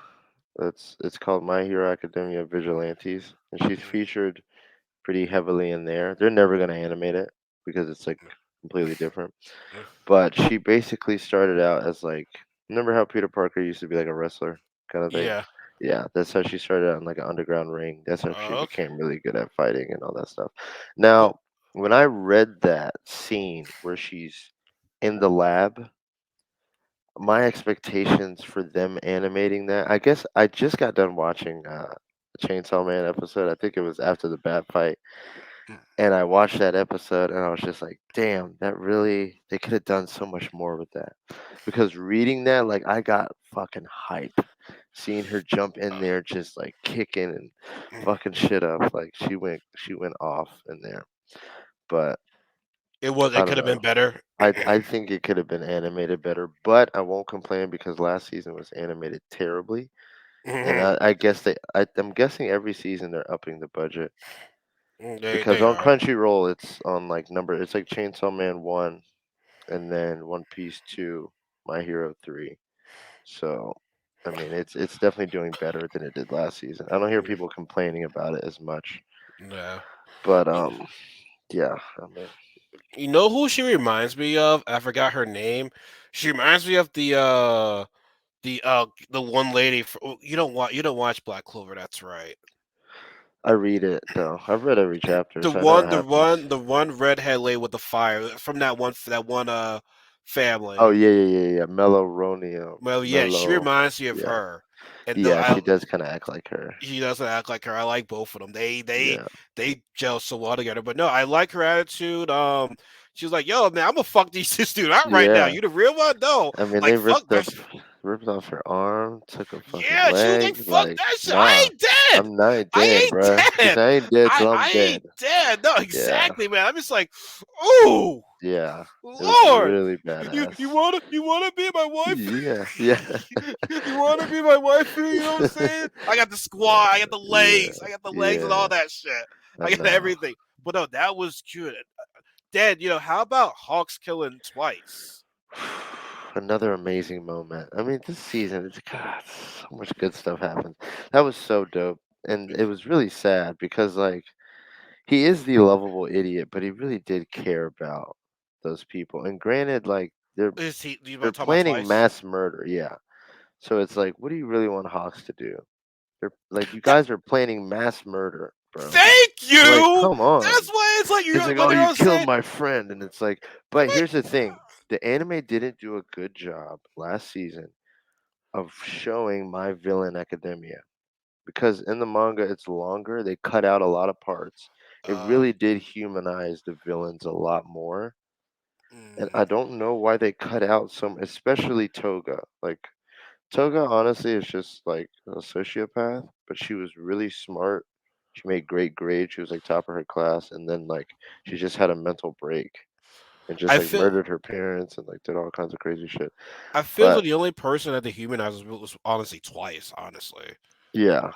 it's called My Hero Academia Vigilantes, and she's
mm,
featured pretty heavily in there. They're never gonna animate it because it's like completely different.
mm,
But she basically started out as like remember how Peter Parker used to be like a wrestler kind of thing?
yeah,
Yeah, that's how she started on like an underground ring. That's how she
Okay.
became really good at fighting and all that stuff.
Oh,
Now, when I read that scene where she's in the lab, my expectations for them animating that, I guess I just got done watching the Chainsaw Man episode. I think it was after the bat fight.
mm,
And I watched that episode and I was just like, damn, that really, they could have done so much more with that. Because reading that, like, I got fucking hype. Seeing her jump in there, just like kicking and
mm.
fucking shit up. Like, she went off in there. But
It was.
I
It
don't
could have been
know.
better.
I think it could have been animated better, but I won't complain because last season was animated terribly. And
Mhm.
I guess I'm guessing every season they're upping the budget because
They
on
are.
Crunchyroll it's on like it's like Chainsaw Man 1 and then One Piece 2, My Hero 3. So I mean it's definitely doing better than it did last season. I don't hear
Mm,
people complaining about it as much.
no.
But
You,
yeah, I mean
you know who she reminds me of? I forgot her name. She reminds me of the one lady. You don't watch Black Clover. That's right.
I read it though. I've read every chapter,
The
so I know
one,
what
the
happens.
one, the one redhead lady with the fire from that one
Oh
family.
yeah, yeah, yeah, yeah. Mellow Ronio.
Well, yeah, she
Mellow.
reminds me of
Yeah.
her, and
Yeah, she does kind of act like her.
she doesn't act like her. I like both of them.
Yeah.
They gel so well together. But no, I like her attitude. She was like, "Yo, man, I'm gonna fuck these this dude out right now.
Yeah.
You the real one? No,
I mean,
like
they
fuck that.
ripped off her arm, took her fucking
Yeah, she was like,
leg.
fuck
Like,
that shit. I
nah,
ain't dead.
I'm not dead,
I
bruh.
ain't
She's
dead.
I ain't dead till I'm
I
dead.
ain't dead. No,
Yeah,
exactly, man. I'm just like, ooh,
yeah. It was
Lord.
really
You
badass.
wanna be my wife?
Yeah, yeah,
You wanna be my wife? You know what I'm saying? I got the squat, I got the
yeah,
legs, I got the legs and
yeah.
all that shit.
I
I got
know.
everything. But no, that was cute. Dad, how about Hawks killing twice?
Another amazing moment. I mean, this season, it's God, so much good stuff happens. That was so dope, and it was really sad because like he is the lovable idiot, but he really did care about those people. And granted, like
Is he? You
they're
want to talk about
planning
twice?
mass murder, yeah. So it's like, what do you really want Hawks to do? They're like, you
That,
guys are planning mass murder, bro.
thank
Like,
you.
come on.
That's why it's like
It's
you
like,
when
oh,
they're
you
all
killed
saying,
my friend, and it's like,
I'm
but here's the
like,
thing: the anime didn't do a good job last season of showing My Villain Academia because in the manga it's longer. They cut out a lot of parts. It
uh,
really did humanize the villains a lot more, and
mm,
I don't know why they cut out some, especially Toga. Like Toga, honestly, is just like a sociopath, but she was really smart. She made great grades. She was like top of her class, and then like she just had a mental break and just
I
like
feel
murdered her parents and like did all kinds of crazy shit.
I feel
But
that the only person that dehumanized was honestly twice. Honestly,
yeah,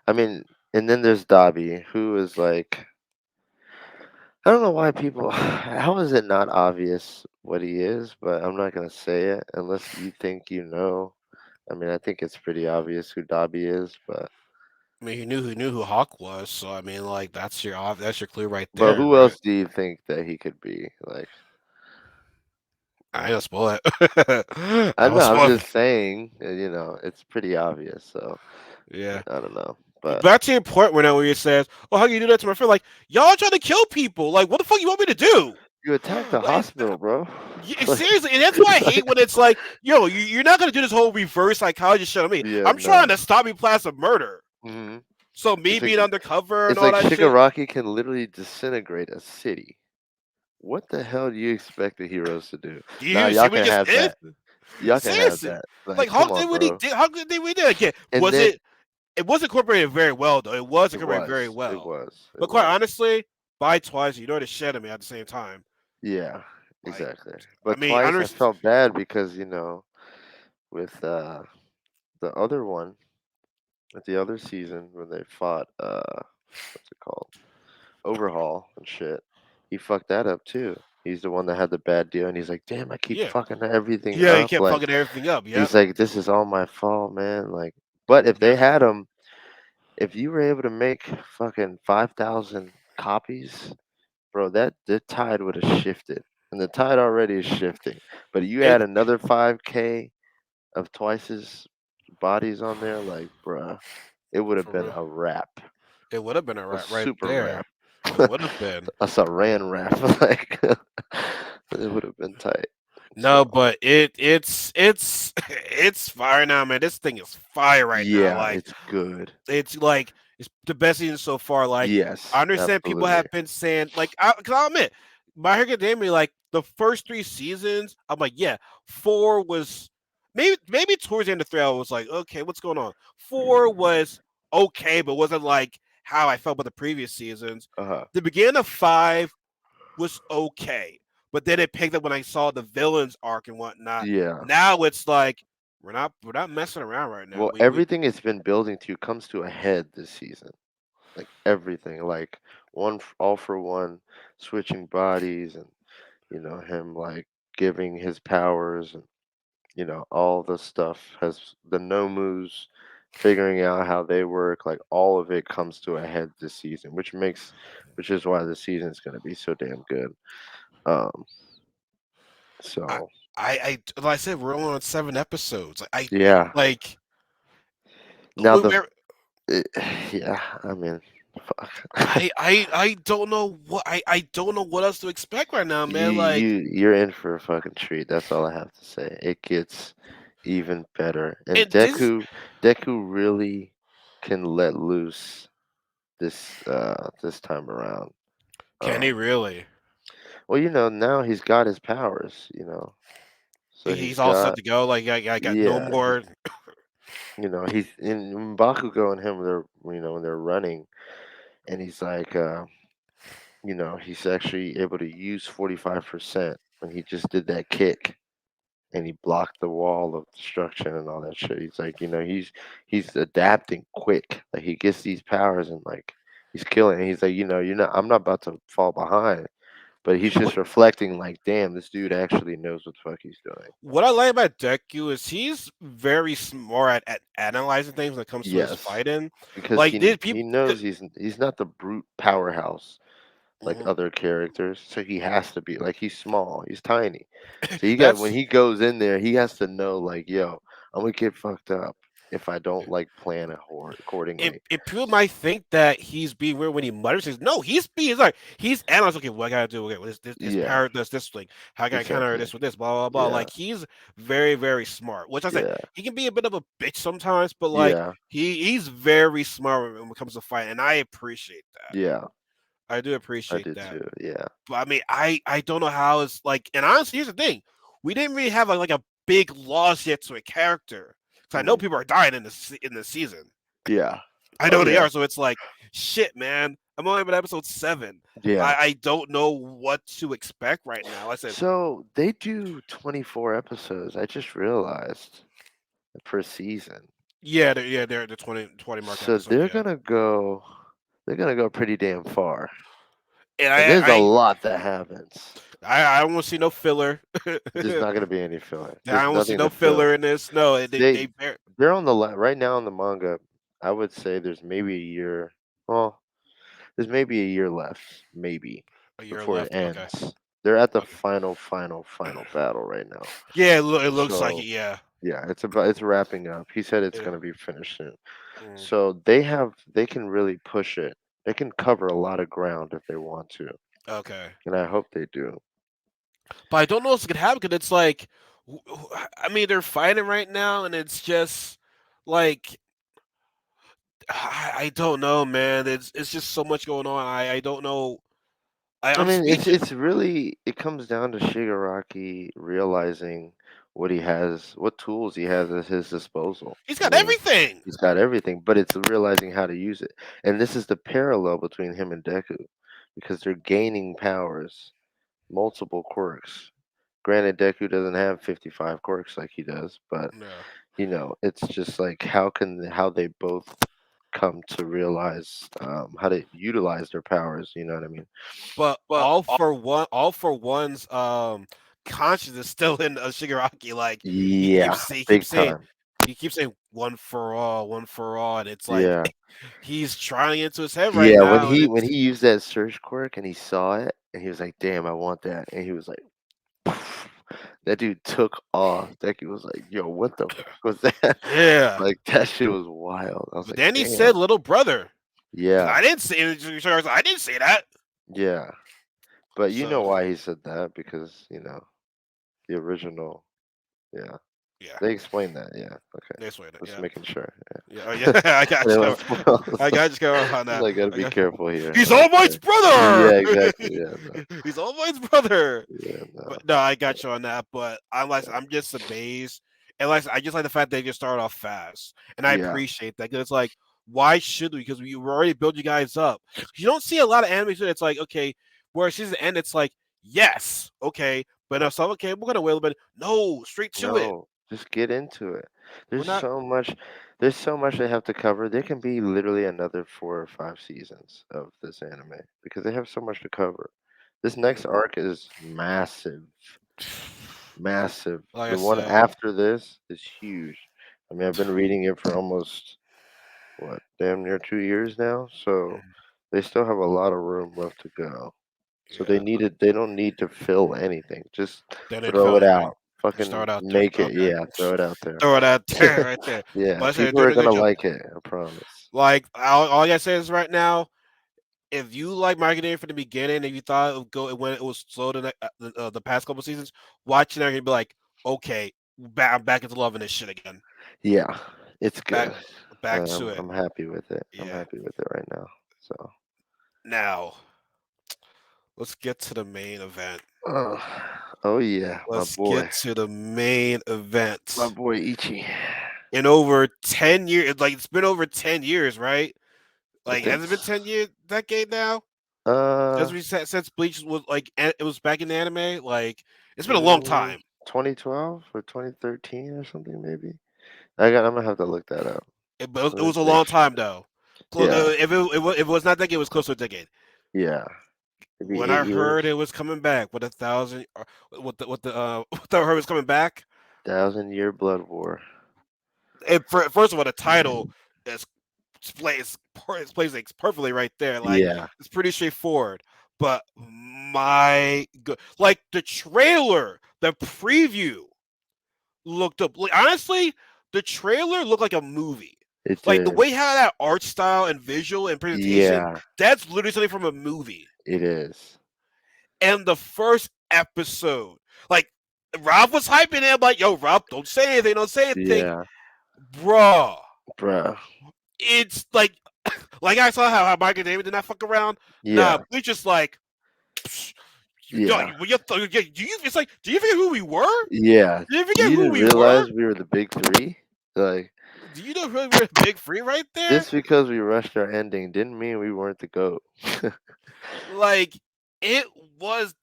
I mean, and then there's Dobby, who is like, I don't know why people, how is it not obvious what he is, but I'm not gonna say it unless you think you know. I mean, I think it's pretty obvious who Dobby is,
I mean, he knew who Hawk was, so I mean, like that's your clue right
but
there,
who
right?
else do you think that he could be? Like,
I ain't gonna spoil it. I
I know,
was
I'm
spoil.
just saying, it's pretty obvious. So
Yeah.
I don't know, but
Back to your point right now where you says, "Oh, how can you do that to my friend?" Like, y'all trying to kill people. Like, what the fuck you want me to do?
you attacked the
Like,
hospital, bro.
yeah,
like,
seriously, and that's why I hate
like,
when it's like, yo, you're not gonna do this whole reverse psychology shit on me.
yeah,
I'm trying
no.
to stop you plans of murder.
hmm
So me
It's like
being undercover and
it's
all
like
that shit.
Shigaraki can literally disintegrate a city. What the hell do you expect the heroes to do?
Do
Nah,
you see
y'all
what he
can
just
have
did?
that. Y'all can have
Seriously,
that.
like
Like, come
Hawk
on,
did what he
bro.
did. Hawk did what he did. Again,
And then
it was incorporated very well though. It was
it
incorporated very
was, it
well.
was, it
But quite
was.
honestly, by twice, you know the shit at me at the same time.
Yeah,
Like,
exactly.
I
But
mean, I
twice I
understand.
felt bad because with the other one, with the other season when they fought what's it called? Overhaul and shit. He fucked that up too. He's the one that had the bad deal, and he's like, "Damn, I keep
Yeah,
fucking everything
yeah, he
up."
kept
Like
fucking everything up. Yep.
he's like, "This is all my fault, man." Like, but if they
Yep.
had him, if you were able to make fucking 5,000 copies, bro, that the tide would have shifted, and the tide already is shifting. But you
It
add another 5K of Twice's bodies on there, like, bruh, it would have
For
been
real.
a wrap,
It would have been a
a
wrap right
super
there.
wrap,
It would have been.
a saran wrap, like it would have been tight. So
No, but it's it's fire now, man. This thing is fire right now.
yeah,
Like
it's good.
it's the best season so far. Like I
Yes,
understand people
absolutely.
have been saying because I'll admit, My Hero Academia, like the first three seasons, I'm like, yeah, four was maybe towards the end of three, I was like, okay, what's going on? Four was okay, but wasn't like how I felt about the previous seasons.
Uh-huh.
The beginning of five was okay, but then it picked up when I saw the villains arc and whatnot.
Yeah.
Now it's like we're not messing around right now.
Well,
We
everything it's been building to comes to a head this season. Like everything, like all for one, switching bodies, and him like giving his powers, and all the stuff has the Nomus figuring out how they work. Like all of it comes to a head this season, which is why the season's gonna be so damn good. Um,
I
so
like I said, we're only on 7 episodes.
yeah.
Like
Now
we
it, yeah, I mean, fuck.
I don't know I don't know what else to expect right now, man.
You're in for a fucking treat. That's all I have to say. It gets even better, and
And this
Deku really can let loose this time around.
can he
Um,
really?
well, now he's got his powers. So he's
He's all set
got
to go. Like I got no
yeah.
more.
He's in when Bakugo and him. They're when they're running, and he's like he's actually able to use 45% when he just did that kick and he blocked the wall of destruction and all that shit. He's like, he's adapting quick. Like he gets these powers and like he's killing. And he's like, I'm not about to fall behind. But he's
What
just reflecting, like, damn, this dude actually knows what the fuck he's doing.
what I like about Deku is he's very smart at analyzing things when it comes to his
Yes,
fighting.
because
Like did
he
people?
knows he's not the brute powerhouse like
Mhm.
other characters. So he has to be like he's small, he's tiny. So when
That's
he goes in there, he has to know like, yo, I'm gonna get fucked up if I don't like plan
and,
accordingly.
and people might think that he's being weird when he mutters things. No, he's like he's analyzing. Okay, what I gotta do? Okay, well, this his
Yeah,
parrot does this thing. How can I counter
exactly.
this with this? Blah blah blah.
Yeah,
Like he's very very smart. Which I said
yeah,
he can be a bit of a bitch sometimes, but like
yeah.
he's very smart when it comes to fighting, and I appreciate that.
Yeah,
I do
I
appreciate
did
that.
too. Yeah.
But I mean, I don't know how it's like. And honestly, here's the thing: we didn't really have like a big loss yet to a character. Because I know
Mhm.
people are dying in the season.
Yeah.
I
Oh
know they
yeah.
are. So it's like, shit, man. I'm only on episode 7.
Yeah.
I don't know what to expect right now. I said,
So they do 24 episodes. I just realized per season.
yeah, they're the 20 mark
So
episode. Yeah,
they're gonna go pretty damn far.
and
And there's a lot that happens.
I don't want to see no filler.
There's
I
not gonna be any filler. There's
don't want to see
nothing
no
to fill.
filler in this. No,
They they're on right now in the manga. I would say there's maybe a year. Well, there's maybe a year left, maybe
a year
before it
left. Okay,
ends. They're at the
okay.
final battle right now.
Yeah, it looks like it.
So
Yeah.
yeah, it's wrapping up. He said it's
Yeah.
gonna be finished soon.
Mm,
So they can really push it. They can cover a lot of ground if they want to,
okay.
and I hope they do.
But I don't know what's gonna happen because it's like, I mean, they're fighting right now, and it's just like I don't know, man. It's just so much going on. I don't know.
I
I'm
mean,
speechless.
it's really it comes down to Shigaraki realizing what tools he has at his disposal.
He's
I
got
mean,
everything.
he's got everything, but it's realizing how to use it. And this is the parallel between him and Deku, because they're gaining powers, multiple quirks. Granted, Deku doesn't have 55 quirks like he does, but
No.
it's just like how they both come to realize how to utilize their powers. You know what I mean?
But all for one's conscience is still in Shigaraki. Like
Yeah, big time.
he keeps saying one for all, and it's like
Yeah,
he's trying into his head right
yeah.
now, and
When
it's
he used that search quirk and he saw it and he was like, "Damn, I want that," and he was like, That dude took off. Deku was like, "Yo, what the fuck was that?"
Yeah.
Like that shit was wild. I was
But
like,
then he
"Damn."
said little brother. Because
Yeah,
I didn't say it. I didn't say that.
yeah. But you know
So
why he said that because the original. Yeah,
yeah.
they explained that. Yeah, okay.
Next way.
Just
Yeah.
making sure.
Yeah, oh, yeah, I got
Yeah.
you. I
So,
got you covered on that.
I gotta
I
be
got,
careful here.
he's All Might's brother.
Yeah, exactly. Yeah, no,
He's All Might's brother.
yeah, no.
But no, I got you on that. But I'm just amazed, and like I just like the fact they just started off fast, and I
Yeah,
appreciate that because it's like, why should we? Because we already built you guys up. You don't see a lot of anime that it's like, okay, where season end, it's like, yes, okay, but now some okay, we're gonna wait a little bit. No, straight to it.
no. Just get into it.
We're
There's
not.
so much. There's so much they have to cover. There can be literally another 4 or 5 seasons of this anime because they have so much to cover. This next arc is massive, massive.
Like I
The one
said,
after this is huge. I mean, I've been reading it for almost what, damn near 2 years now. So they still have a lot of room left to go. So
yeah,
they don't need to fill anything. Just
they didn't
throw
feel
it
anything.
out. Fucking
Start out there.
make it.
Okay,
Yeah, throw it out there.
throw it out there, right there.
Yeah,
But I said
people
they're
are
doing a good
gonna
job.
like it. I promise.
Like all I gotta say is right now, if you like marketing from the beginning and you thought it would go when it was slow the past couple seasons, watching that and be like, okay, I'm back into loving this shit again.
Yeah, it's
Back
good.
back to it.
I'm happy with it. I'm
Yeah.
happy with it right now. So,
Now let's get to the main event.
uh, oh yeah,
Let's get to the main
my
event.
boy Ichi.
In over 10 years, like it's been over 10 years, right?
I
Like
think.
has it been 10 years decade now?
Uh,
Since Bleach was like it was back in the anime, like it's been a long
mm,
time.
2012 or 2013 or something maybe. I'm gonna have to look that up.
It
Let me
was a
make
long
sure.
time though.
Yeah,
If it was not that, it was close to a decade.
yeah. Maybe
When
eight
I heard
years.
it was coming back with 1,000, what the what the heard was coming back.
1,000 Year Blood War.
First of all, the title is plays perfectly right there. Like
Yeah,
it's pretty straightforward. But my good, like the trailer, the preview looked up. Like, honestly, the trailer looked like a movie.
it
Like the
did.
way how that art style and visual and presentation,
Yeah,
that's literally something from a movie.
it is.
And the first episode, like Rob was hyping it. I'm like, yo, Rob, don't say anything, don't say anything,
Yeah,
bruh.
bruh.
It's like I saw how Michael David did not fuck around. Nah,
Yeah,
we just like, psh,
yeah,
do you? It's like, do you forget who we were?
yeah.
Do you forget
You
who
didn't
we were?
realize we were the big three? Like,
Do you know who we're big free right there?
just because we rushed our ending didn't mean we weren't the GOAT.
Like it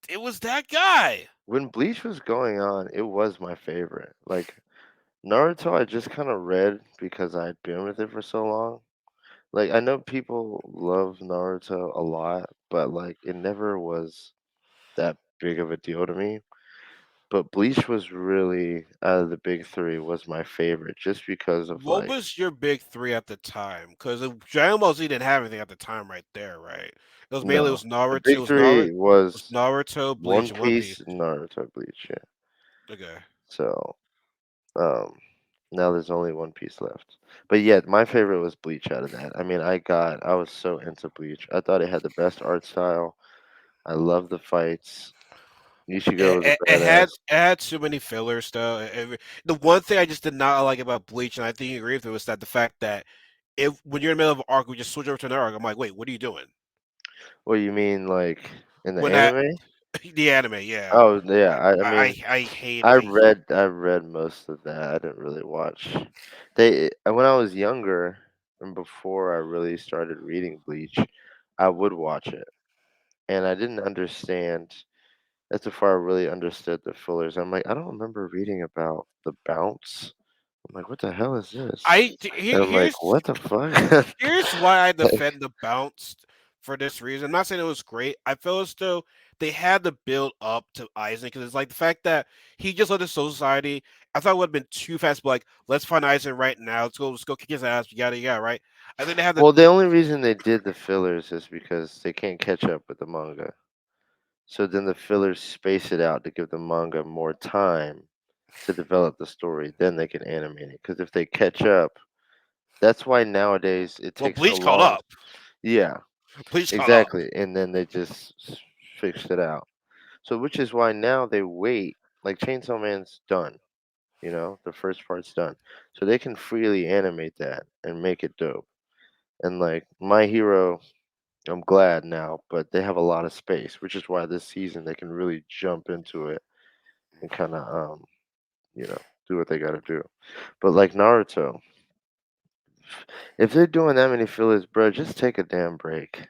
it was that guy.
When Bleach was going on, it was my favorite. Like, Naruto, I just kind of read because I'd been with it for so long. Like, I know people love Naruto a lot, but, like, it never was that big of a deal to me. But Bleach was really, out of the big three, was my favorite just because of,
What
like,
was your big three at the time? Because Dragon Ball Z didn't have anything at the time, right there, right? It
no.
was
The
Naruto.
big three was
Bleach,
One
and One Piece.
Piece, Naruto, Bleach, yeah.
Okay.
So, um, now there's only One Piece left. But yeah, my favorite was Bleach out of that. I mean, I was so into Bleach. I thought it had the best art style. I love the fights. Ichigo was a badass.
It had too many fillers though. The one thing I just did not like about Bleach, and I think you agree with it, was that the fact that if when you're in the middle of an arc, we just switch over to another arc. I'm like, wait, what are you doing?
What you mean, like in the
When that
anime?
the anime, yeah,
Oh yeah, I mean, I read most of that. I didn't really watch. When I was younger and before I really started reading Bleach, I would watch it, and I didn't understand. That's before I really understood the fillers. I'm like, I don't remember reading about the bounce. I'm like, what the hell is this? And I'm like, what the fuck?
here's why I
Like,
defend the bounce for this reason. I'm not saying it was great. I feel as though they had to build up to Aizen because it's like the fact that he just left the Soul Society. I thought it would have been too fast, but like, let's find Aizen right now. Let's go kick his ass. Yada yada. Right. I think they had to.
well, the only reason they did the fillers is because they can't catch up with the manga. So then the fillers space it out to give the manga more time to develop the story. Then they can animate it. Because if they catch up, that's why nowadays it
Well,
takes so
Bleach caught
long.
up.
Yeah,
Bleach caught up.
exactly. And then they just fixed it out. So which is why now they wait. Like Chainsaw Man's done. The first part's done. So they can freely animate that and make it dope. And like My Hero, I'm glad now, but they have a lot of space, which is why this season they can really jump into it and kind of do what they got to do. But like Naruto, if they're doing that many fillers, bro, just take a damn break.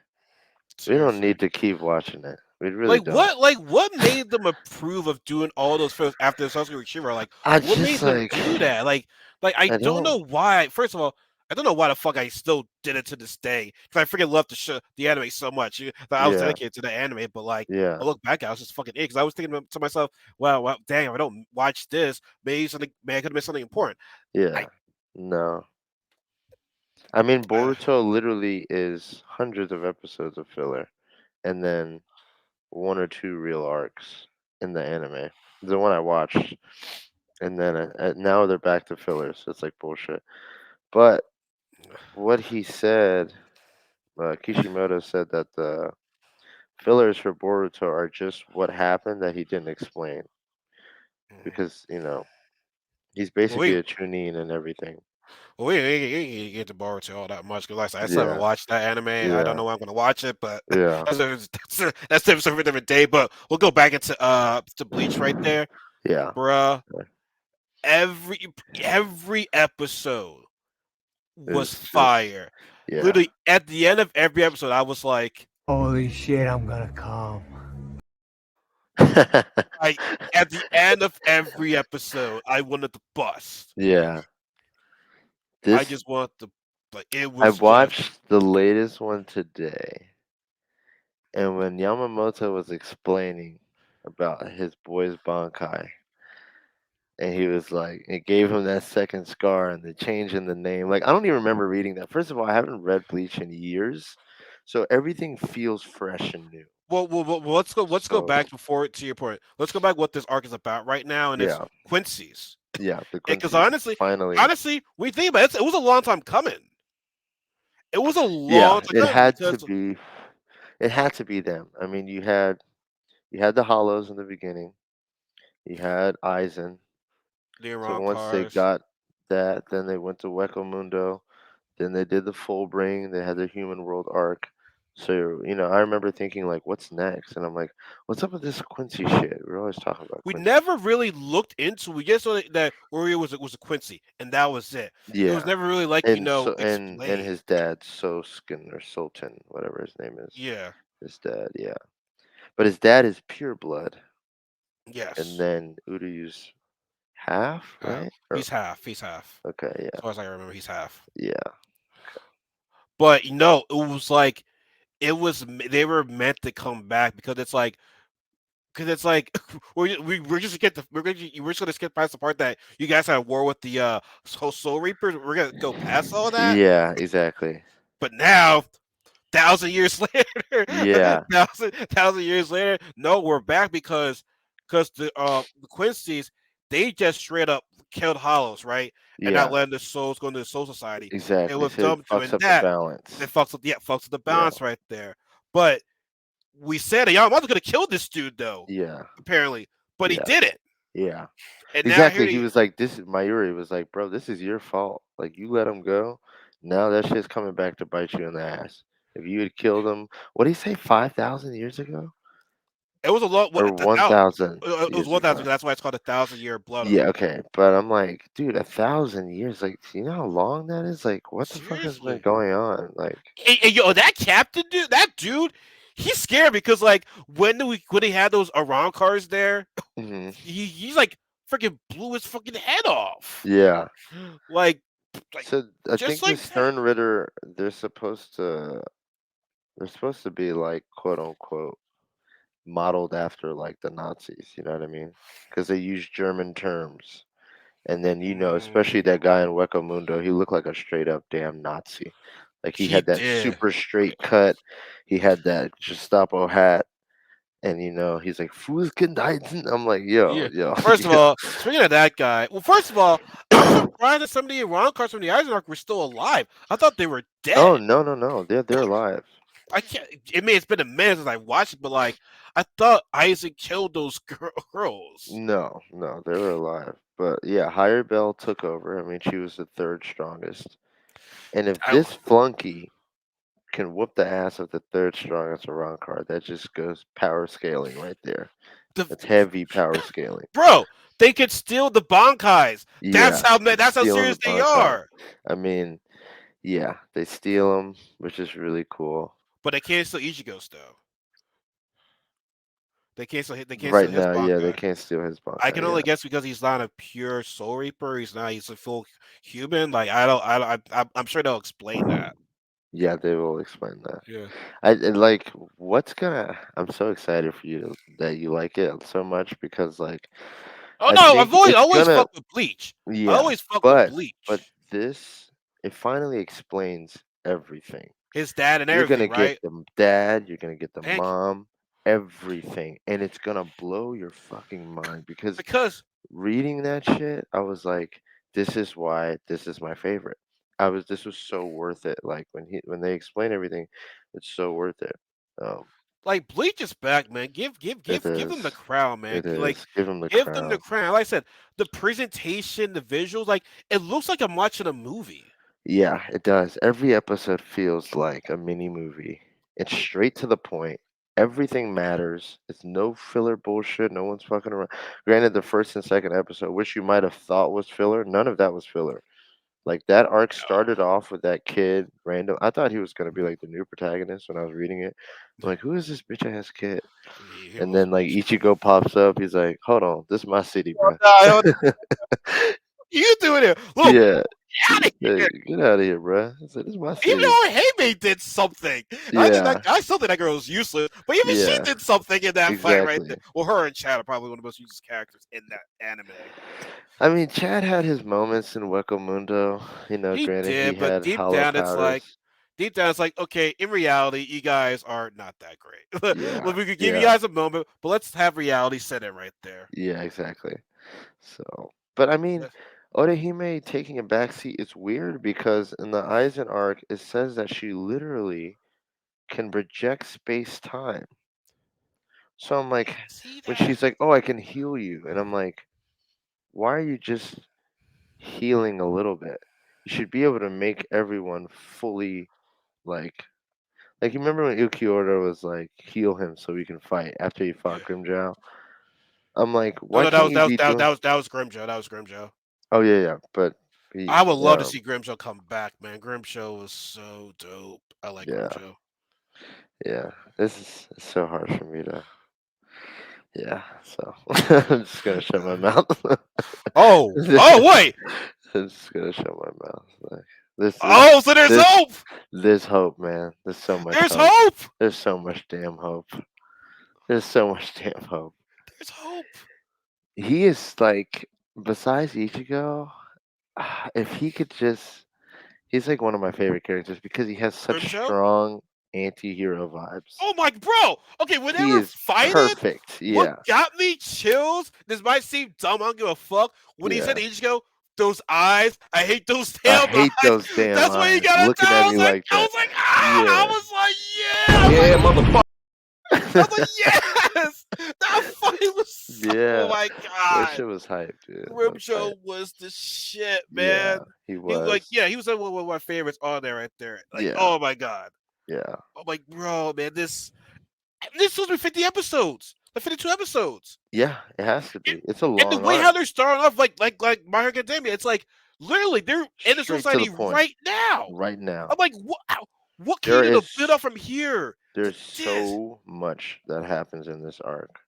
We don't
Seriously.
need to keep watching it. We really don't.
Like what made them approve of doing all those films after Sasuke Shira? Like
I
what
just
made them
like
do that? Like I
I
don't
don't.
know why. First of all, I don't know why the fuck I still did it to this day. Cause I freaking love the anime so much. That I was
Yeah,
dedicated to the anime, but like
yeah,
I look back, I was just fucking because I was thinking to myself, well, dang, if I don't watch this, maybe I could have missed something important. I
yeah. No, I mean
uh,
Boruto literally is hundreds of episodes of filler, and then one or two real arcs in the anime. The one I watched, and then now they're back to fillers. So it's like bullshit. But what he said, Kishimoto said that the fillers for Boruto are just what happened that he didn't explain because he's
well,
basically a chunin and everything.
we get to Boruto all that much because like I said, I still haven't
Yeah,
watched that anime. I don't
yeah,
know when I'm gonna watch it, but
yeah,
that's a different day. But we'll go back into to Bleach right there,
yeah.
bruh.
Okay.
Every every episode
It
was
was just
fire.
yeah.
Literally at the end of every episode, I was
Holy shit, I'm gonna come.
like at the end of every episode, I wanted to bust.
Yeah.
I
This
just wanted to, like it
I
was just
watched the latest one today, and when Yamamoto was explaining about his boy's Bankai, and he was like, it gave him that second scar and the change in the name. Like, I don't even remember reading that. First of all, I haven't read Bleach in years, so everything feels fresh and new.
well, let's go
So,
back before to your point. Let's go back what this arc is about right now, and it's
yeah,
Quincy's.
yeah, the
Because
Quincy's finally.
honestly, when you think about it, it was a long time coming. It was a
Yeah,
long time
it
coming
had to
because
be. It had to be them. I mean, you had the Hollows in the beginning. You had Aizen.
the
So
around
once they
cars.
got that, then they went to Weko Mundo. Then they did the full bring. They had the human world arc. So I remember thinking like, what's next? And I'm like, what's up with this Quincy shit? We're always talking about
We
Quincy.
never really looked into. We just saw that Oreo was a Quincy, and that was it. It was
Yeah,
never really like
and so and
explained.
his dad, Soskin or Sultan, whatever his name is.
Yeah.
His dad, yeah. But his dad is pure blood, and
Yes.
then Uriyu's half, right? Or
He's half. He's half.
okay,
As
yeah,
far as I remember, he's half.
yeah,
But it was like they were meant to come back because it's like we're just get the we're just gonna skip past the part that you guys had a war with the Soul Reapers. We're gonna go past all that,
yeah, exactly.
but now 1,000 years later,
Yeah,
thousand years later, no, we're back because the Quincy's they just straight up killed Hollows, right, and not
yeah,
letting the souls go into the Soul Society, and
exactly.
with
So it
them
fucks
doing
up the
that, it
balance.
fucks up the
Yeah,
balance right there. But we said that Yamamoto's gonna kill this dude though,
yeah,
apparently, but he
yeah,
didn't,
yeah.
and now here
Exactly. He
he.
was like, "This is Mayuri was like, bro, this is your fault. Like, you let him go. Now that shit's coming back to bite you in the ass. If you had killed him, what did he say, 5,000 years ago
It was a lot.
or 1,000
It was
years
1,000.
ago?
That's why it's called 1,000 year blood
Yeah,
arc.
okay. But I'm like, dude, 1,000 years. Like, you know how long that is? Like, what the fuck has been
Seriously.
going on? Like,
And that captain dude, he's scary because like when he had those Iran cars there,
hmm
he's like freaking blew his fucking head off,
yeah.
like like
So I
just
think the
like that.
Stern Ritter, they're supposed to be like quote unquote modeled after like the Nazis. You know what I mean? Because they use German terms. And then especially that
Mm,
guy in Weko Mundo, he looked like a straight up damn Nazi. Like he
he
had that
did.
super straight cut, he had that Gestapo hat, and he's like Fußgenheiten. I'm like, yo,
Yeah.
yo,
First of all, speaking of that guy, well, first of all, I'm surprised that some of the Iran cards from the Eisenarch were still alive. I thought they were
oh
dead.
no, no, no, they're alive.
I can't. I mean, it's been a minute since I watched it, but like, I thought Isaac killed those girls.
No, no, they were alive. But yeah, Higher Bell took over. I mean, she was the third strongest. And if
I,
this flunky can whoop the ass of the third strongest Iran card, that just goes power scaling right there.
the
That's heavy power scaling.
bro, they could steal the Bankais.
Yeah, it's
That's how
stealing the
serious they
Bankai.
are.
I mean, yeah, they steal them, which is really cool.
But they can't steal Ichigo's though. They can't
Right
steal his
now, yeah, they
Bankai.
can't steal his
I can
Bankai.
only
Yeah,
guess because he's not a pure Soul Reaper. He's a full human. Like I don't. I'm sure they'll explain that.
yeah, they will explain that.
Yeah.
And like, what's gonna? I'm so excited for that you like it so much because like
Oh
I
no,
think
I
it's
always
gonna.
fuck with Bleach. I
Yeah,
always fuck with
but
Bleach.
this it finally explains everything.
His dad and
You're
everything,
gonna get
right?
the dad, you're gonna get the
Thank you.
mom, everything, and it's gonna blow your fucking mind because
Because
reading that shit, I was like, this is why this is my favorite. This was so worth it. Like when they explain everything, it's so worth it. Um,
like Bleach is back, man.
it
Give them the
is,
crown, man.
it
Like
is. Give him the
give them the
crown.
crown. Like I said, the presentation, the visuals, like it looks like I'm watching a movie.
Yeah, it does. Every episode feels like a mini movie. It's straight to the point. Everything matters. It's no filler bullshit. No one's fucking around. Granted, the first and second episode, which you might have thought was filler, none of that was filler. Like that arc started off with that kid random. I thought he was gonna be like the new protagonist when I was reading it. I'm like, who is this bitch ass kid?
He
And
was
then like Ichigo pops up. He's like, hold on, this is my city, bro.
no, you doing it? Look,
Yeah,
out of
hey,
here.
get out of here, bro. I said, this is my
Even
city.
though Heimei did something,
Yeah,
I still think that girl was useless. But even she
yeah,
did something in that fight right
exactly.
there. Well, her and Chad are probably one of the most useless characters in that anime.
I mean, Chad had his moments in Weko Mundo.
He
Granted, he
did, but
had hollow powders.
deep down, it's like, okay, in reality, you guys are not that great.
Yeah,
Well, we could give you
yeah,
guys a moment, but let's have reality set in right there.
yeah, exactly. So, but I mean,
Yes.
Orihime taking a backseat is weird because in the Aizen arc, it says that she literally can project space time. So I'm
Yeah,
like,
see
when
that?
she's like, "Oh, I can heal you," and I'm like, "Why are you just healing a little bit? You should be able to make everyone fully like you remember when Ukiura was like, heal him so we can fight after he fought
Yeah.
Grimjow? I'm like,
Oh
why
no,
can't you be doing?
that was Grimjoe. That was Grimjoe.
Oh yeah, yeah, but he,
I would love to see Grimjoe come back, man. Grimjoe was so dope. I like
yeah,
Grimjoe.
yeah. This is it's so hard for me to, yeah. So I'm just gonna shut my mouth.
Oh wait.
I'm just gonna shut my mouth. Like
Oh, so there's
this
hope.
there's hope, man. There's so much
There's
hope.
hope.
There's so much damn hope. There's so much damn hope.
There's hope.
He is like, besides Ichigo, if he could just, he's like one of my favorite characters because he has such
Grimjoe.
strong anti-hero vibes.
Oh my bro. Okay,
He
whenever
is
fighting,
perfect.
what
Yeah,
got me chills? This might seem dumb. I don't give a fuck. When he said
yeah.
to Ichigo, "Those eyes, I hate those
I
damn
hate
eyes."
those damn
That's what he
eyes
got to do.
looking at me like
I
that.
was like, ah! I
Yeah,
was like, yeah.
Yeah, motherfucker.
I was like, yes. That fight was so. Oh
yeah.
my
That
god.
shit was hype, dude. That was hype.
Grimshow was the shit,
Yeah,
man.
he
He was like,
was.
yeah, he was like one of my favorites on there right there. Like,
Yeah,
oh my god.
yeah,
I'm like, bro, man, this supposed to be 50 episodes, like 52 episodes.
yeah. It has to
And,
be. It's a
and the
long
way how
arc.
they're starting off, like My Hero Academia, it's like literally they're in the
Straight to the
society
point.
right now.
Right
I'm
now,
like, what can you
there
do to
is
build up from here to
there's
this?
so much that happens in this arc.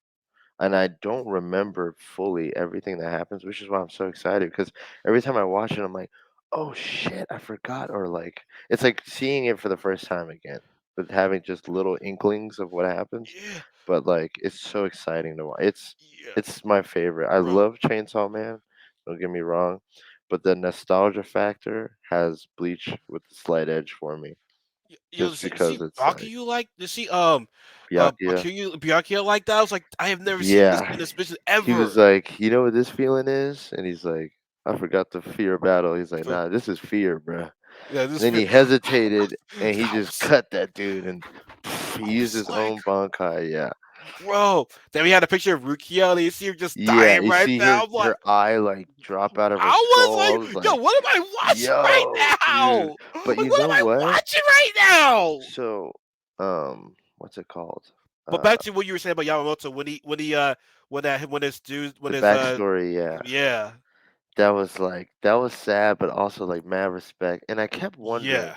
And I don't remember fully everything that happens, which is why I'm so excited because every time I watch it, I'm like, oh shit, I forgot, or like it's like seeing it for the first time again, but having just little inklings of what happens.
Yeah,
But like, it's so exciting to watch.
yeah,
It's my favorite. I
bro.
love Chainsaw Man. Don't get me wrong, but the nostalgia factor has Bleach with the slight edge for me.
Yo,
just
to
because
see
it's like
Byakuya like to see
Byakuya.
Byakuya like that. I was like, I have never seen this
Yeah,
in this business
he was
ever.
like, you know what this feeling is, and he's like, I forgot the fear battle. He's like,
But,
nah, this is fear, bruh.
yeah,
And
this
then
fe-
he hesitated, and he
that
just
was
cut that dude, and he
I
used
was
his
like,
own Bankai. Yeah,
bro. Then we had a picture of Rukia, and you see her just
yeah.
dying
You
right
see
there. I'm
her
like,
eye like drop out of her
I
skull. I
was
was
like, yo,
like,
what am I watching
yo,
right
dude.
now?
But
Like,
you
what am
know
I
what?
watching right now?
So, what's it called?
But
Uh,
back to what you were saying about Yamamoto when his dude when
the
his
backstory. Yeah,
yeah
that was sad, but also like mad respect. And I kept wondering.
yeah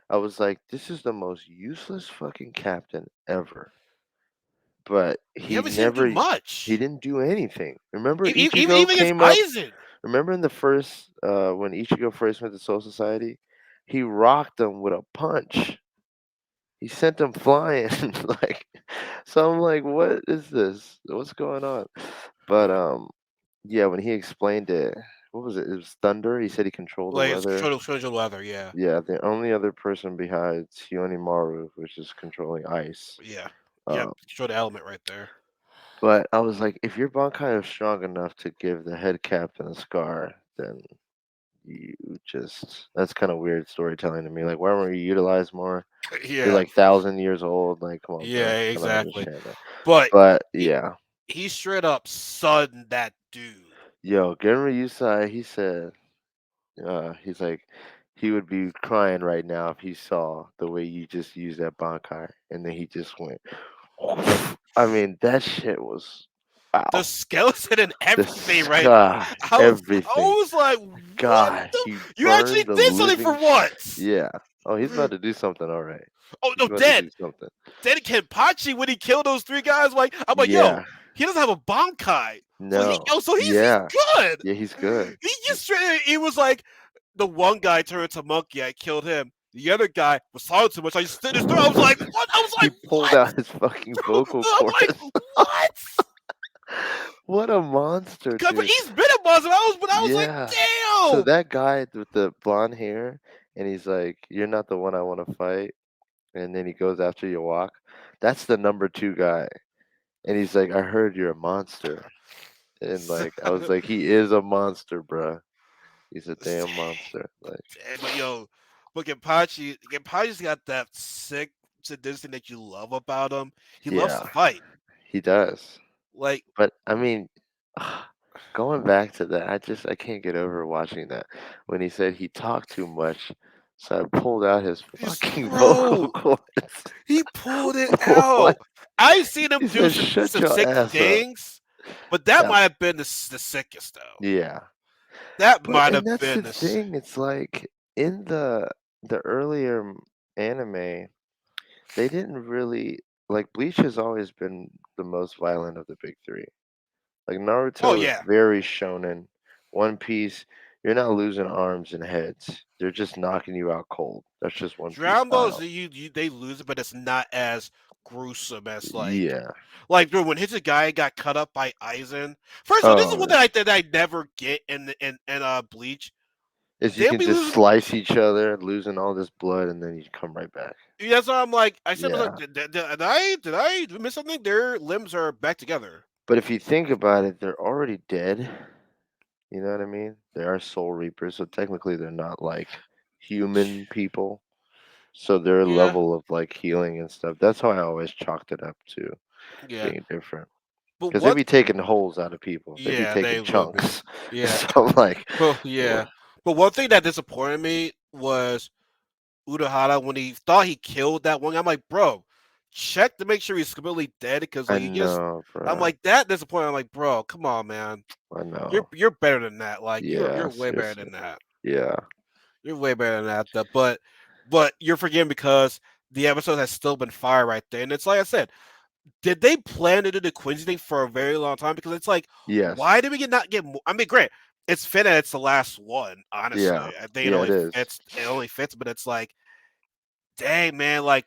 I was like, this is the most useless fucking captain ever. But
you haven't seen him do
he
much.
didn't do anything. Remember
Even
Ichigo
against
came up.
Aizen.
Remember in the first when Ichigo first went to Soul Society, he rocked them with a punch. He sent them flying. Like, so I'm like, what is this? What's going on? But
Yeah.
yeah, when he explained it, what was it? It was thunder. He said he controlled the
Like it's
weather.
control leather, yeah.
Yeah, the only other person besides Maru, which is controlling ice.
Yeah. Yep.
Um,
Show the element right there.
but I was like, if your Bankai is strong enough to give the head captain a scar, then you just that's kind of weird storytelling to me. Like, why weren't you utilized more? You're
Yeah.
like 1,000 years old. Like, come on, bro.
Yeah,
I don't
exactly.
understand that.
But
But
he
yeah,
he straight up sunned that dude.
yo, Genri Yusai, he said, he's like, he would be crying right now if he saw the way you just used that Bankai, and then he just went. I mean, that shit was
The
wow.
skeleton and
The
everything, right?
sky,
I
everything.
was like, what
God,
the
he
you actually
burned the
did something for
living
once.
yeah. Oh, he's about to do something, all right.
Oh
He's
no,
about to
dead.
do something.
Then Kenpachi when he killed those three guys, like I'm like, yo,
Yeah.
he doesn't have a Bankai.
No.
So he's
Yeah.
good.
Yeah, he's good.
He just straight he was like the one guy turned into monkey, I killed him. The other guy was talking too much. I just stood his throat. I was like, what? I was
He
like,
pulled
what?
out his fucking vocal
I'm like,
cords.
what?
What a monster,
But
dude.
he's been a monster. I was like,
Yeah. So
damn.
that guy with the blonde hair, and he's like, "You're not the one I want to fight," and then he goes after you walk. That's the number two guy, and he's like, "I heard you're a monster," and like, I was like, "He is a monster, bruh. He's a damn monster." Like,
But yo, but Kenpachi's got that sick sadistic that you love about him. He loves to
yeah,
fight.
he does.
Like,
But I mean, going back to that, I can't get over watching that when he said he talked too much, so I pulled out his fucking vocal
bro,
cords.
he pulled it
What?
out. I've seen him
He
do
said, "Shut
some
your
sick
ass up."
things, but that
That
might have been the sickest though.
yeah.
That
But
might
and
have
that's
been
the
the.
thing. It's like in the earlier anime, they didn't really like Bleach has always been the most violent of the big three. Like
Oh
Naruto is
yeah,
very shonen. One Piece, you're not losing arms and heads. They're just knocking you out cold. That's just One Piece
Dragon Ball
style.
Z, they lose it, but it's not as gruesome as
Yeah.
like bro, when his guy got cut up by Aizen. First of all, this is
Oh,
one that I never get in Bleach.
is you
They'll
can
be
just
losing.
slice each other, losing all this blood, and then you come right back.
That's why I'm like, I said, I was like,
Yeah.
did I miss something? Their limbs are back together.
But if you think about it, they're already dead. You know what I mean? They are soul reapers, so technically they're not like human people. So their
Yeah,
level of like healing and stuff, that's how I always chalked it up to
yeah.
being different.
But
Because they
what?
be taking holes out of people. They be
Yeah,
taking
they would be.
chunks.
Yeah.
So I'm like,
Well,
yeah,
yeah. But one thing that disappointed me was Urahara when he thought he killed that one. I'm like, bro, check to make sure he's completely dead because
I
like you just.
know,
I'm
bro.
like that disappointed. I'm like, bro, come on, man.
I know.
You're better than that. Like
Yeah,
you're way better
seriously.
than that.
Yeah.
You're way better than that. But you're forgetting because the episode has still been fire right there. And it's like I said, did they plan to do the Quincy thing for a very long time? Because it's like, why
Yes.
did we not get more? I mean, great, it's fit that it's the last one. Honestly,
Yeah.
I think
Yeah, it is.
it only fits. But it's like, dang man, like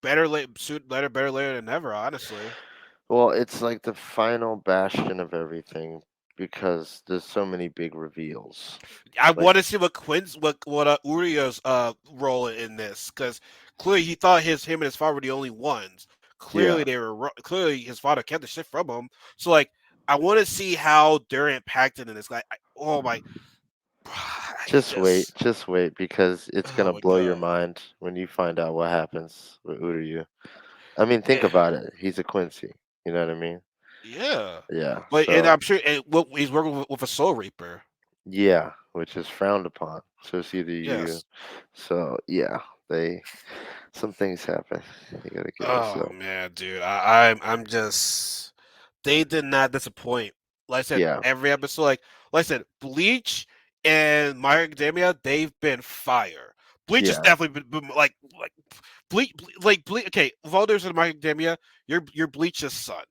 better late, better later than never. Honestly,
Well, it's like the final bastion of everything because there's so many big reveals.
I
Like,
want to see what Uria's role in this because clearly he thought him and his father were the only ones. Clearly
Yeah.
they were clearly his father kept the shit from him. So like I want to see how they're impacted in this. Like oh my, I just
Just wait, because it's
oh
gonna
my
blow your
god.
mind when you find out what happens with Uryu. I mean, think
Eh,
about it. He's a Quincy. You know what I mean?
yeah,
Yeah.
but and
So
I'm sure what he's working with a Soul Reaper.
yeah, which is frowned upon. So it's either you.
Yes.
So yeah, they some things happen. You gotta give us
Oh
up.
man, dude, I'm just they did not disappoint. Like I said,
Yeah.
every episode, like I said, Bleach and My Hero Academia, they've been fire. Bleach has
Yeah.
definitely been like Bleach. Okay, with all those in My Hero Academia, you're Bleach's son.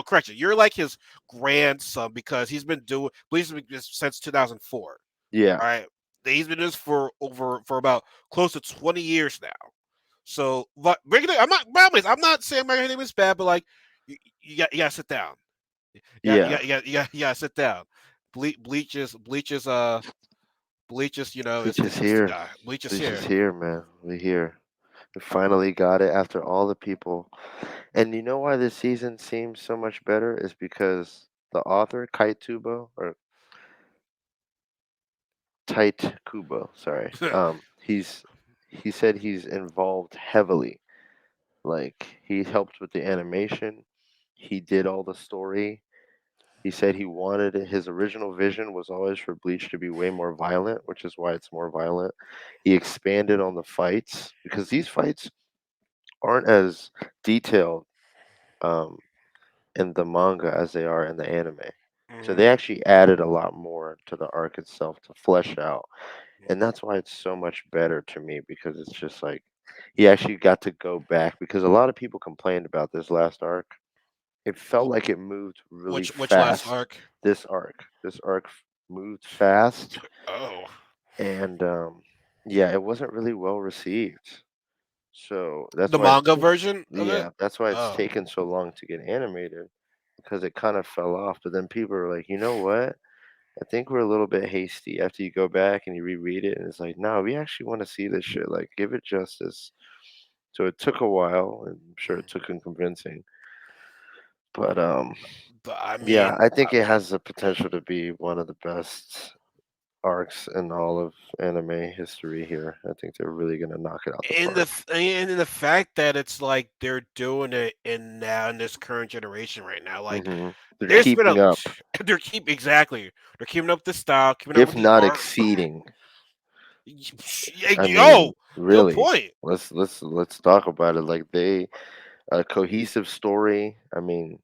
Correction, you're like his grandson because he's been doing Bleach has been this since 2004.
Yeah.
All right, he's been doing this for about close to 20 years now. So, but regular, I'm not. By the way, I'm not saying my name is bad, but like, you got to sit down.
Yeah.
You got to sit down. Bleach is,
We just
is the
here.
guy. Bleach is
We just
here.
here, man. We here. We finally got it after all the people. And you know why this season seems so much better is because the author Kite Tubo, or Tight Kubo, sorry. He said he's involved heavily. Like, he helped with the animation. He did all the story. He said he wanted his original vision was always for Bleach to be way more violent, which is why it's more violent. He expanded on the fights because these fights aren't as detailed um, in the manga as they are in the anime. So
hmm
they actually added a lot more to the arc itself to flesh out. And that's why it's so much better to me, because it's just like he actually got to go back, because a lot of people complained about this last arc. It felt like it moved really
which last
fast.
arc?
This arc moved fast,
Oh,
and yeah, it wasn't really well received. So that's
the
why
manga version of it.
that's why it's
Oh,
taken so long to get animated, because it kind of fell off. But then people are like, you know what? I think we're a little bit hasty after you go back and you reread it, and it's like, no, we actually want to see this shit. Like, give it justice. So it took a while, and I'm sure it took some convincing. But
but I
yeah,
mean,
I think it has the potential to be one of the best arcs in all of anime history here. I think they're really gonna knock it out the
in the
park.
and in the fact that it's like they're doing it in this current generation right now, like
They're
there's been a
keeping up,
they're keeping up the style, keeping up
if
with the
not
art.
exceeding. I mean,
Yo, good
really.
point.
Let's talk about it. Like, they a cohesive story. I mean,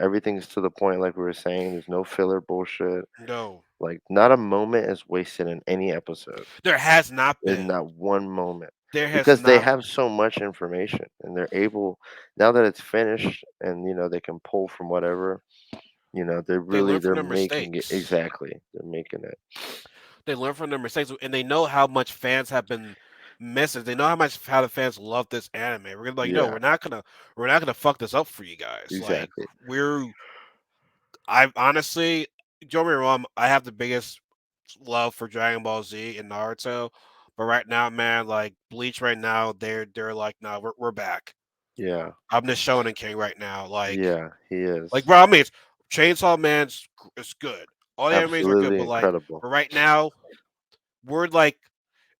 everything's to the point, like we were saying. There's no filler bullshit.
No,
Like, not a moment is wasted in any episode.
there has not
In
been.
not one moment.
There has
Because they
not.
have so much information, and they're able, now that it's finished, and they can pull from whatever,
They learn from
they're
their
making it
mistakes.
exactly. They're making it.
They learn from their mistakes, and they know how much fans have been missing. They know how the fans love this anime. We're gonna be like, no,
Yeah,
we're not gonna fuck this up for you guys. Like
exactly.
we're, I honestly, don't get me wrong, I have the biggest love for Dragon Ball Z and Naruto, but right now, man, like Bleach, right now, they're like, no, we're back.
Yeah.
I'm the Shonen King right now.
Yeah, he
Like,
is.
bro, I mean, Chainsaw Man's is good. All the animes are good,
Absolutely
but like,
incredible.
but right now, we're like,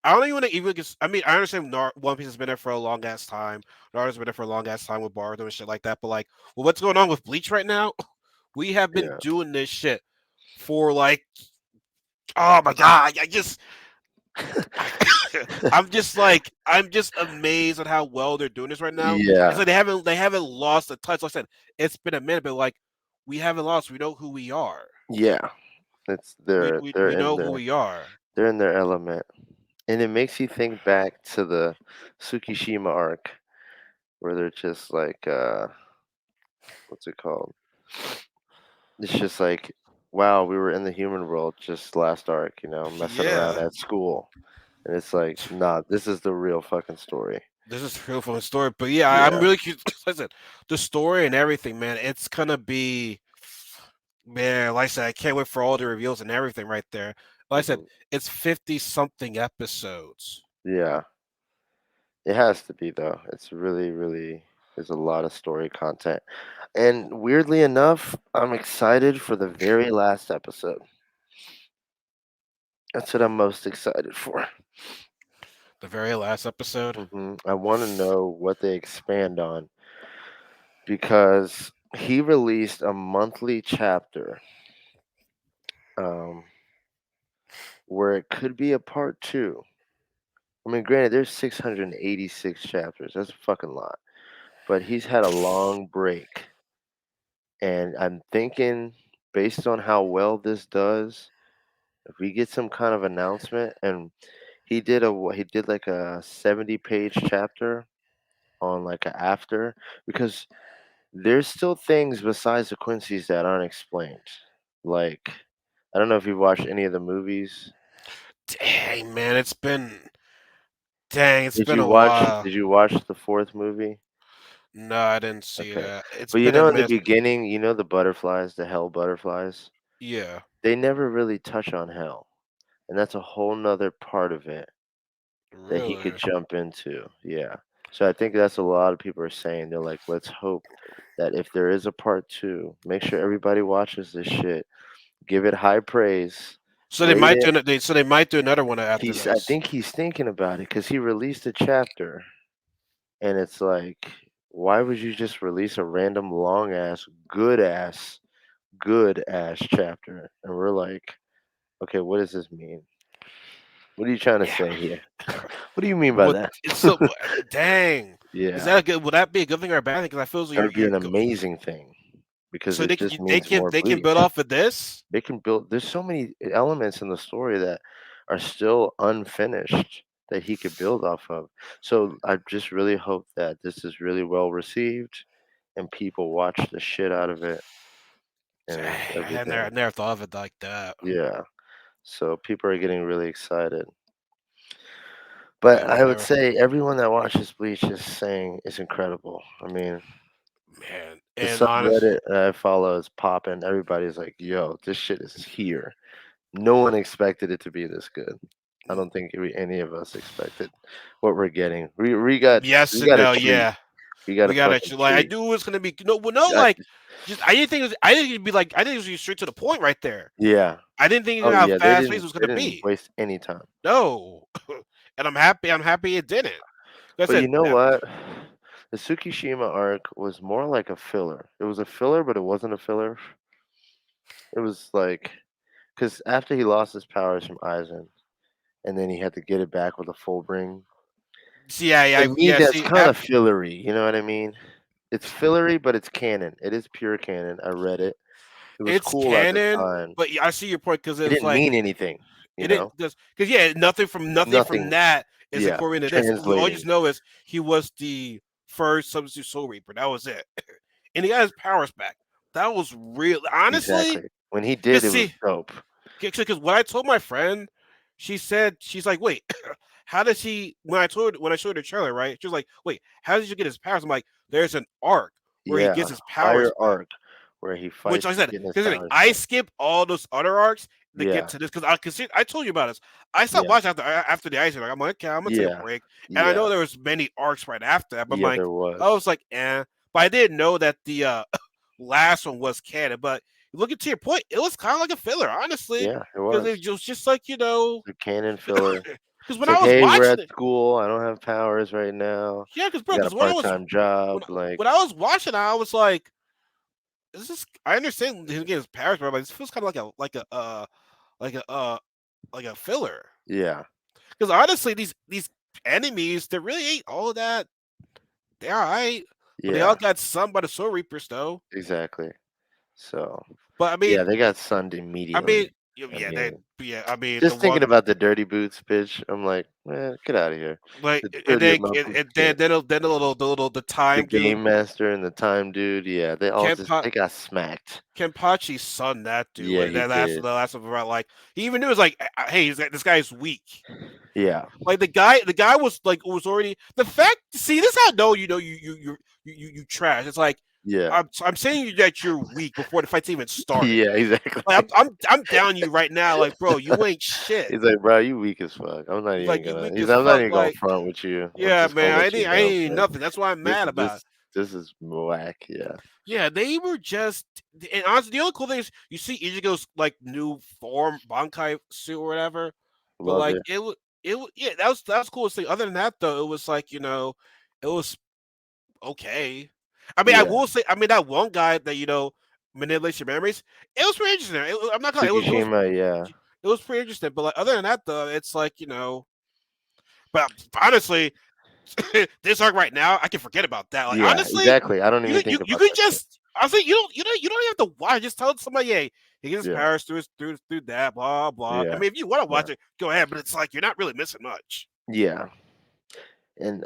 I don't even want to even. I mean, I understand One Piece has been there for a long ass time. Naruto's been there for a long ass time with Boruto and shit like that. But like, well, what's going on with Bleach right now? We have been
Yeah.
doing this shit for like, oh my god, I just, I'm just amazed at how well they're doing this right now. It's
Yeah.
like they haven't lost the touch. Like I said, it's been a minute, but like, we haven't lost. We know who we are.
Yeah. It's they're
We
in
know who
their
we are.
they're in their element. And it makes you think back to the Tsukishima arc, where they're just like, what's it called? It's just like, wow, we were in the human world just last arc, messing around
Yeah.
at school. And it's like, nah, this is the real fucking story.
This is real from the story, but yeah, I'm
Yeah.
really curious. Listen, the story and everything, man. It's gonna be, man. Like I said, I can't wait for all the reveals and everything right there. Like I said,
hmm
it's 50 something episodes.
Yeah. It has to be though. It's really, really. There's a lot of story content, and weirdly enough, I'm excited for the very last episode. That's what I'm most excited for.
The very last episode.
I want to know what they expand on because he released a monthly chapter, um, where it could be a part two. I mean, granted, there's 686 chapters. That's a fucking lot. But he's had a long break, and I'm thinking, based on how well this does, if we get some kind of announcement, and he did like a 70-page chapter on like a after, because there's still things besides the Quincy's that aren't explained. Like, I don't know if you've watched any of the movies.
Dang man, it's been a while.
Did you watch the fourth movie?
No, I didn't see
Okay.
that. It's
But you
been a
know in the
minute.
beginning, you know the butterflies, the hell butterflies?
Yeah,
They never really touch on hell. And that's a whole nother part of it that he could
really.
jump into. Yeah. So I think that's a lot of people are saying. They're like, let's hope that if there is a part two, make sure everybody watches this shit. Give it high praise.
So they
Rate
might do.
it.
So they might do another one after
I
this.
think he's thinking about it because he released a chapter, and it's like, why would you just release a random long ass, good ass chapter? And we're like, okay, what does this mean? What are you trying to
Yeah.
say here? What do you mean by
What?
that?
It's so. Dang. Is
Yeah,
that a good? Would that be a good thing or a bad thing? Because I feel as
that
you
would be
you
an
go.
amazing thing because
So
it just
they
means
can
more
they can
bleach.
build off of this.
They can build. There's so many elements in the story that are still unfinished that he could build off of. So I just really hope that this is really well received and people watch the shit out of it and
Dang,
everything.
I never thought of it like that.
Yeah. So people are getting really excited.
I
But I would
never.
say everyone that watches Bleach is saying it's incredible. I mean,
Man,
the
and honest.
subreddit that I follow is popping. Everybody's like, "Yo, this shit is here." No one expected it to be this good. I don't think any of us expected what we're getting.
Yes
We
and
got a
no.
treat.
Yeah,
We got a
we got
fucking
to like. I
treat.
knew it was gonna be no. Well, no,
I,
like just I didn't think it was. I didn't think it'd be like. I think it was straight to the point right there.
yeah.
I didn't think
Oh
how
yeah.
fast paced it was
They
gonna
didn't
be.
waste any time.
No, and I'm happy. I'm happy it didn't. Like I
But you
said,
know what? The Tsukishima arc was more like a filler. It was a filler, but it wasn't a filler. It was like because after he lost his powers from Aizen, and then he had to get it back with a full bring.
see,
To me,
yeah.
that's
See,
kind of fillery. You know what I mean? It's fillery, but it's canon. It is pure canon. I read it. It was
it's
cool at the
canon,
time.
but yeah, I see your point because
It
it's
didn't
like
mean anything. You
it didn't
know,
because yeah, nothing from
nothing.
that is
Yeah,
incorporated into this. All you
translating.
just know is he was the first substitute Soul Reaper. That was it, and he got his powers back. That was real, honestly.
Exactly. When he did,
Cause
it was
see,
dope.
because when I told my friend, she said she's like, wait, how does he? When I showed her the trailer, right? She was like, wait, how did you get his powers? I'm like, there's an arc where he
Yeah,
gets his powers
fire
back.
arc where he
Which
fights
like I
to
said,
get his
because
powers
I
back.
skipped all those other arcs to get
Yeah,
to this because I told you about this. I stopped
yeah,
watching after the ice. Like I'm like, okay, I'm gonna take a
yeah,
break, and I
yeah,
know there was many arcs right after that, but
yeah.
like
There was.
I was like, but I didn't know that the last one was canon. But looking to your point, it was kind of like a filler, honestly,
Yeah, it
because
was.
it was just like
The canon filler.
because
It's
when
like,
I was
hey, we're
watching
at
it,
school. I don't have powers right now.
yeah, because
I
bro,
got a
because when I was
part-time job.
when
Like,
when I was watching, it, I was like, this is I understand him getting his powers, but like, this feels kind of like a like a filler.
yeah,
Because honestly, these enemies, they really ain't all of that. They're alright, but they all
yeah,
got some by the Soul Reapers though.
exactly. So,
But
yeah, they got sunned immediately. I
yeah, they
mean,
yeah. I mean, the
just
one
thinking about the dirty boots bitch, I'm like, man, get out of here.
like
The dirty of my biscuit.
then the
The
time dude
game master and the time dude, yeah, they all just
Kenpa
they got smacked.
Kenpachi's son that dude
Yeah,
when
he did.
the last of about like he even knew it was like hey this guy's weak.
Yeah,
Like the guy was like was already the fact. See, this is how I know you know you trash. It's like
Yeah.
I'm saying that you're weak before the fight's even started.
Yeah, exactly.
Like I'm down you right now. Like, bro, you ain't shit.
He's like, bro, you weak as fuck. I'm not even
Like you
gonna.
weak
He's.
as
I'm not
fuck.
even gonna
Like,
front with you. I'm
yeah,
just gonna
man,
let you
I
know,
ain't
man.
nothing. That's why I'm
This
mad
is
about it.
this is whack. Yeah,
Yeah, they were just, and honestly, the only cool thing is you see Ichigo's like new form Bankai suit or whatever, but
love
like
it.
yeah, that was cool thing. Other than that though, it was like it was okay. I mean, I
Yeah,
will say, I mean that one guy that manipulates your memories, it was pretty interesting. I'm not gonna lie,
Tsukishima. Yeah,
it was pretty interesting. But like other than that though, it's like but honestly, this arc right now, I can forget about that. Like
yeah,
honestly,
exactly. I don't
you
even
you
think
you
about
could
that shit.
just honestly you don't have to watch. Just tell somebody, hey, he gets his
Yeah,
powers through that, blah blah. I
yeah,
mean, if you want to
yeah,
watch it, go ahead. But it's like you're not really missing much.
yeah. And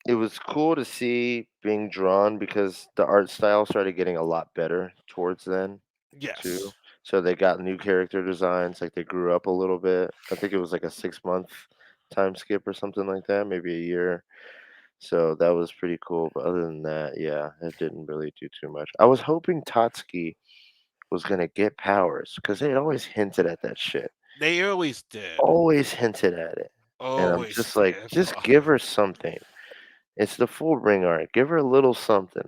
it was cool to see being drawn because the art style started getting a lot better towards then too.
Yes,
So they got new character designs, like they grew up a little bit. I think it was like a 6 month time skip or something like that, maybe a year. So that was pretty cool. But other than that, yeah, it didn't really do too much. I was hoping Tatsuki was gonna get powers because they always hinted at that shit.
they always did,
Always hinted at it. And I'm
always
just like,
did.
just give her something. It's the full ring art. Give her a little something.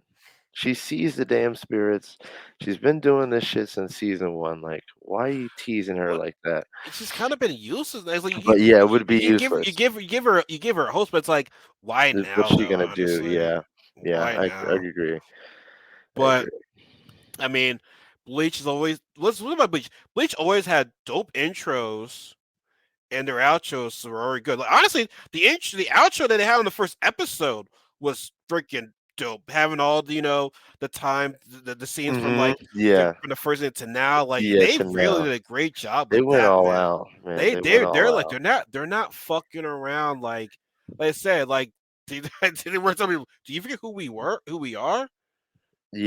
She sees the damn spirits. She's been doing this shit since season one. Like, why are you teasing her
But
like that?
it's just kind of been useless. It's like
But yeah, it would be useless.
you give her a host, but it's like why
What's
now
she
though?
gonna do?
Honestly,
Yeah, yeah,
why
I
now?
agree. I
But
agree.
I mean, Bleach is always what about Bleach? Bleach always had dope intros and their outros were very good. Like honestly, the outro that they had on the first episode was freaking dope. Having all the time the scenes from like
Yeah,
from the first to now, like
yeah.
they
To
really
now,
did a great job
they
with
went
that,
all
man.
out, man. They went
They're
all
like
out.
they're not fucking around. Like I said, like they were telling me, do you forget who we are?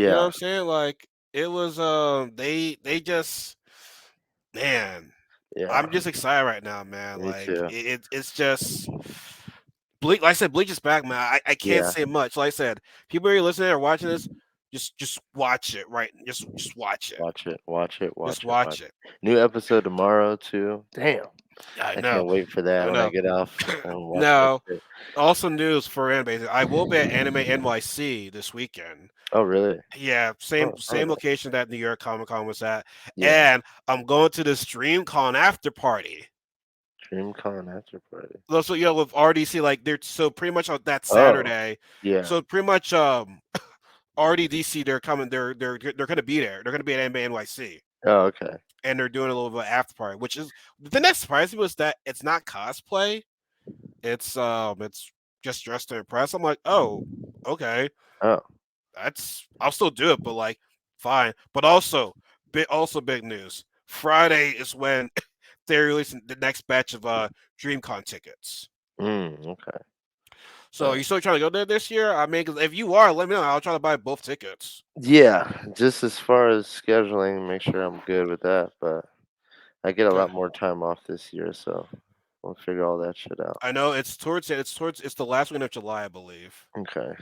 You know what
Yeah,
I'm saying? Like it was they just man,
yeah.
I'm just excited right now, man.
Me
Like
too.
it's just Bleach. Like I said, Bleach is back, man. I can't
Yeah.
say much. Like I said, people who are listening or watching this, just watch it, right? Just watch it.
Watch it. Watch it.
Just
Watch it.
watch
Watch
it.
it. New episode tomorrow too. Damn.
I
I
know.
can't wait for that
I
when I
know.
get off and watch that
Now,
shit.
also news for anime. I will be at Anime NYC this weekend.
Oh really?
Yeah,
Oh,
same
nice.
location that New York Comic Con was at,
Yeah.
and I'm going to the StreamCon after party.
DreamCon after party.
So with RDC, like they're so pretty much on that
Oh,
Saturday.
yeah.
So pretty much RDDC they're coming. They're gonna be there. They're gonna be at anime NYC,
Oh, okay.
and they're doing a little bit of after party. Which is the next surprise me was that it's not cosplay. It's just dressed to impress. I'm like, oh, okay,
Oh.
I'll still do it, but like fine. But also big news. Friday is when they're releasing the next batch of DreamCon tickets.
Okay.
So are
Uh,
you still trying to go there this year? I mean, 'cause if you are, let me know. I'll try to buy both tickets.
yeah, just as far as scheduling, make sure I'm good with that. But I get a
Okay.
lot more time off this year, so we'll figure all that shit out.
I know it's the last week of July, I believe.
Okay.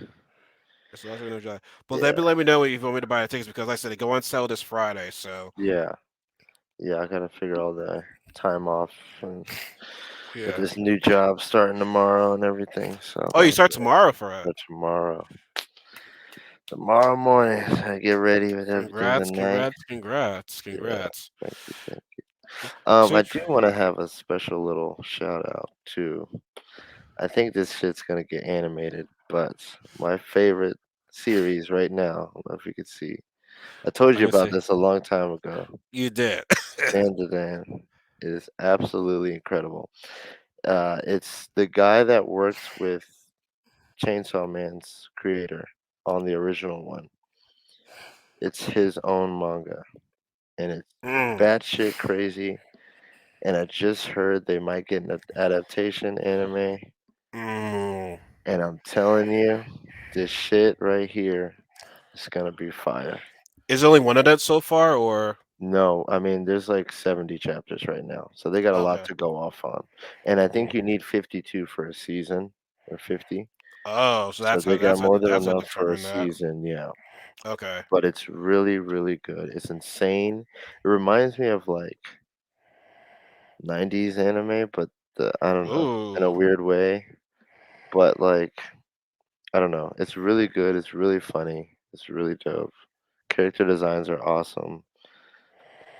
It's the last week of July. But
Yeah.
let me know if you want me to buy the tickets because like I said they go on sale this Friday. So
Yeah. Yeah. I gotta figure all the time off and with
yeah.
this new job starting tomorrow and everything. So
Oh, you start tomorrow for it.
for tomorrow. Tomorrow morning, I get ready with everything
Congrats,
tonight.
congrats, congrats,
Yeah.
congrats.
Thank you. Thank you.
So
I do want to have a special little shout out to. I think this shit's gonna get animated, but my favorite series right now. I don't know if you could see. I told
let
you
me
about
see.
this a long time ago.
You did.
Dan Dan is absolutely incredible. It's the guy that worked with Chainsaw Man's creator on the original one. It's his own manga, and it's
mm,
batshit crazy. And I just heard they might get an adaptation anime,
mm.
and I'm telling you, this shit right here is gonna be fire.
Is there only one of that so far, or
No, I mean there's like 70 chapters right now, so they got a lot
okay?
to go off on. And I think
Mm.
you need 52 for a season or 50.
Oh, so
So they got more than
that's how
enough for a
determine that.
season, yeah.
Okay.
But it's really, really good. It's insane. It reminds me of like 90s anime, but I don't know, in a
Ooh.
weird way. But like I don't know. It's really good. It's really funny. It's really dope. Character designs are awesome.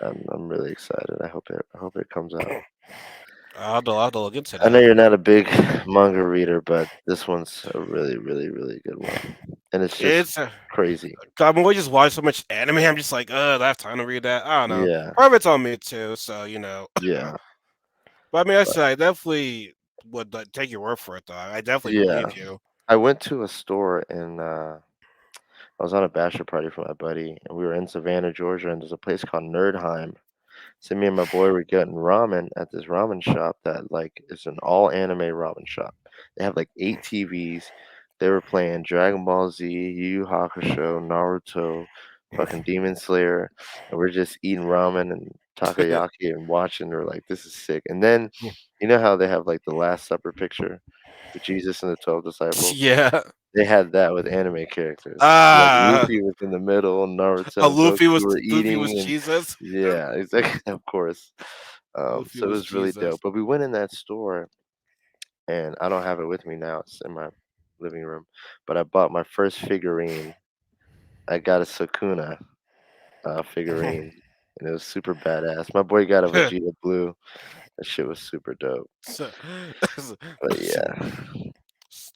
I'm really excited. I hope it comes out.
I'll have to look into
I know
that.
you're not a big manga reader, but this one's a really, really, really good one. And it's just
It's
crazy.
I'm always just watch so much anime. I'm just like, I have time to read that. I don't know.
Yeah,
Part of it's on me too, so
yeah,
But I mean, I
but
said I definitely would take your word for it, though. I definitely
yeah.
believe you.
I went to a store and I was on a bachelor party for my buddy, and we were in Savannah, Georgia, and there's a place called Nerdheim. So me and my boy were getting ramen at this ramen shop that like is an all anime ramen shop. They have like 8 TVs. They were playing Dragon Ball Z, Yu Yu Hakusho, Naruto, fucking Demon Slayer, and we're just eating ramen and takoyaki and watching. We're like, this is sick. And then you know how they have like the Last Supper picture with Jesus and the 12 disciples?
Yeah.
They had that with anime characters. Like
Ah,
Luffy was in the middle, Naruto and Goku were
Luffy was
eating, and
Jesus.
yeah, exactly. Of course.
Luffy
So it
was
was really
Jesus.
dope. But we went in that store, and I don't have it with me now. It's in my living room. But I bought my first figurine. I got a Sakuna figurine, and it was super badass. My boy got a Vegeta Blue. That shit was super dope.
so,
But
so-
yeah,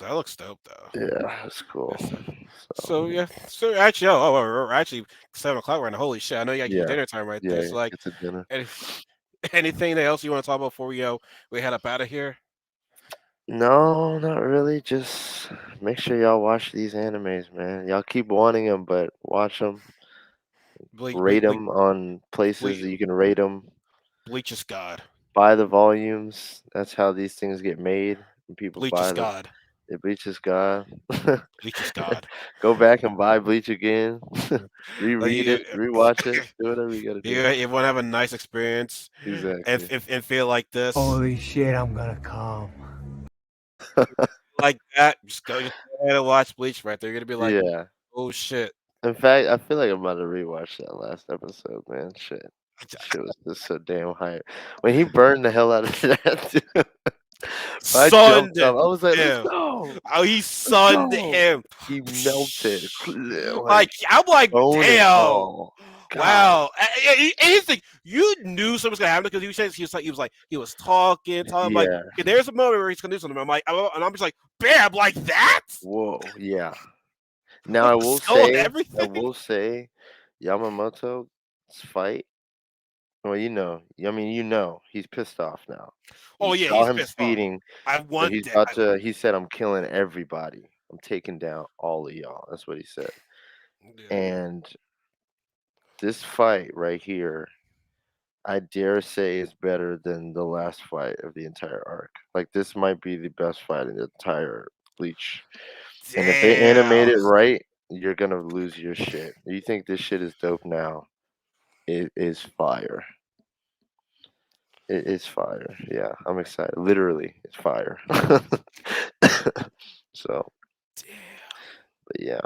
that looks dope, though.
yeah, it's cool.
Yes, so
So
yeah. So actually, we're actually 7 o'clock right now. Holy shit! I know you got your
yeah,
dinner time right there.
yeah,
So like,
get to dinner.
any, anything else you want to talk about before we head up out of here?
No, not really. Just make sure y'all watch these animes, man. Y'all keep wanting them, but watch them. Rate them on places
Bleach,
that you can rate them.
Bleach is God.
Buy the volumes. That's how these things get made. When people
Bleach is
buy them.
God.
It Bleaches God.
Bleach is God.
Go back and buy Bleach again.
Like
Reread it.
you,
Rewatch it. Do whatever you gotta do.
you want to have a nice experience and
Exactly.
feel like this,
Holy shit, I'm gonna come.
like that. Just go ahead and watch Bleach right there. You're gonna be like,
Yeah.
oh shit.
In fact, I feel like I'm about to rewatch that last episode, man. Shit was just so damn hype. When he burned the hell out of that dude, I
Sunned
jumped up. I was like, "Let's
him.
go,
Oh, he
let's
sunned
go!"
him.
He melted, like
Like I'm like,
bone and
damn.
all. God,
Wow. And here's the thing, you knew something was gonna happen because he was talking. I'm like,
yeah.
okay, there's a moment where he's gonna do something. And I'm just like, bam, like that.
Whoa, yeah. Now I will
Skull and
say, I
everything.
will say, Yamamoto's fight. Well, he's pissed off now. You
Oh yeah,
saw
he's
him
pissed off.
speeding,
I
so
want
he's
that.
about to. He said, "I'm killing everybody. I'm taking down all of y'all." That's what he said.
Yeah.
And this fight right here, I dare say, is better than the last fight of the entire arc. Like this might be the best fight in the entire Bleach. And if they animate
Damn.
it right, you're gonna lose your shit. You think this shit is dope now? It is fire. It is fire. Yeah, I'm excited. Literally, it's fire. So,
Damn.
but yeah,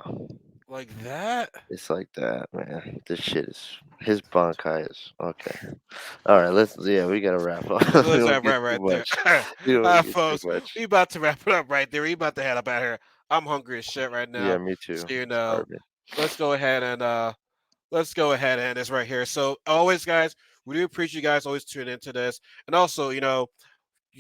Like that.
it's like that, man. This shit is his Bankai is okay. All right, let's. Yeah, we gotta wrap up. We
Let's
don't
wrap
get too
right there.
much. We don't get too
Folks,
much.
we about to wrap it up right there. We about to head up out here. I'm hungry as shit right
Yeah,
now.
me too.
So
Starving.
let's go ahead and end this right here. So always, guys, we do appreciate you guys always tuning into this, and also,